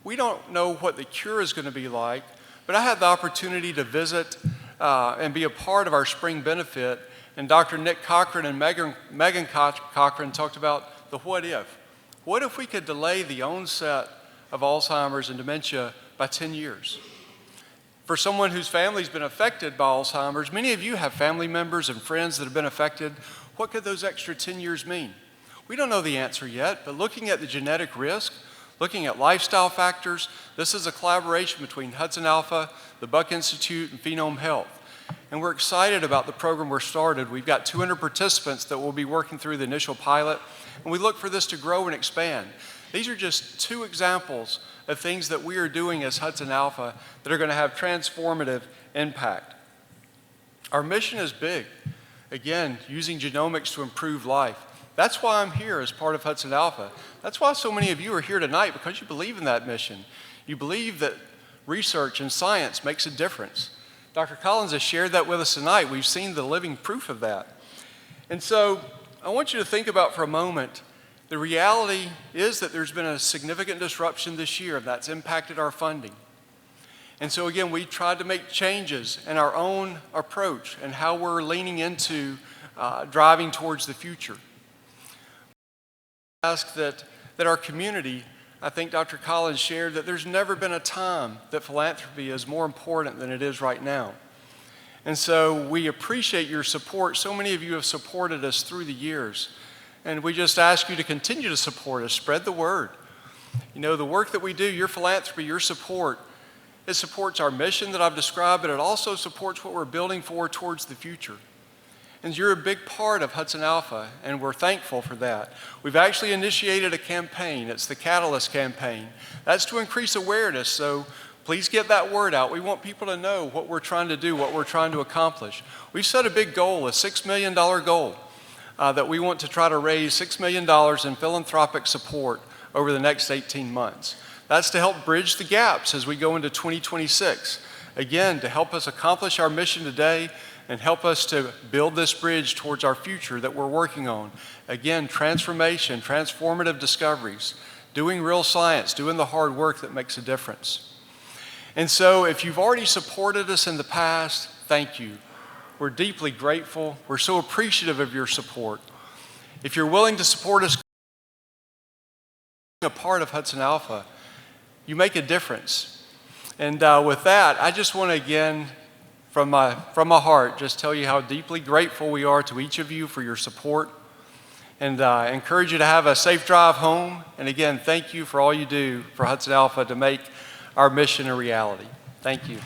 we don't know what the cure is going to be like, but I had the opportunity to visit and be a part of our spring benefit, and Dr. Nick Cochran and Megan Cochran talked about the what if. What if we could delay the onset of Alzheimer's and dementia by 10 years? For someone whose family's been affected by Alzheimer's, many of you have family members and friends that have been affected. What could those extra 10 years mean? We don't know the answer yet, but looking at the genetic risk, looking at lifestyle factors, this is a collaboration between HudsonAlpha, the Buck Institute, and Phenome Health. And we're excited about the program we're started. We've got 200 participants that will be working through the initial pilot, and we look for this to grow and expand. These are just two examples of things that we are doing as HudsonAlpha that are going to have transformative impact. Our mission is big. Again, using genomics to improve life. That's why I'm here as part of HudsonAlpha. That's why so many of you are here tonight, because you believe in that mission. You believe that research and science makes a difference. Dr. Collins has shared that with us tonight. We've seen the living proof of that. And so I want you to think about for a moment, the reality is that there's been a significant disruption this year, and that's impacted our funding. And so again, we tried to make changes in our own approach and how we're leaning into driving towards the future. I ask that our community, I think Dr. Collins shared that there's never been a time that philanthropy is more important than it is right now. And so we appreciate your support. So many of you have supported us through the years. And we just ask you to continue to support us, spread the word. You know, the work that we do, your philanthropy, your support, it supports our mission that I've described, but it also supports what we're building for towards the future. And you're a big part of HudsonAlpha, and we're thankful for that. We've actually initiated a campaign. It's the Catalyst campaign. That's to increase awareness, so please get that word out. We want people to know what we're trying to do, what we're trying to accomplish. We've set a big goal, a $6 million goal, that we want to try to raise $6 million in philanthropic support over the next 18 months. That's to help bridge the gaps as we go into 2026. Again, to help us accomplish our mission today and help us to build this bridge towards our future that we're working on. Again, transformation, transformative discoveries, doing real science, doing the hard work that makes a difference. And so if you've already supported us in the past, thank you. We're deeply grateful. We're so appreciative of your support. If you're willing to support us, a part of HudsonAlpha, you make a difference. And with that, I just want to again, from my heart, just tell you how deeply grateful we are to each of you for your support. And encourage you to have a safe drive home. And again, thank you for all you do for HudsonAlpha to make our mission a reality. Thank you.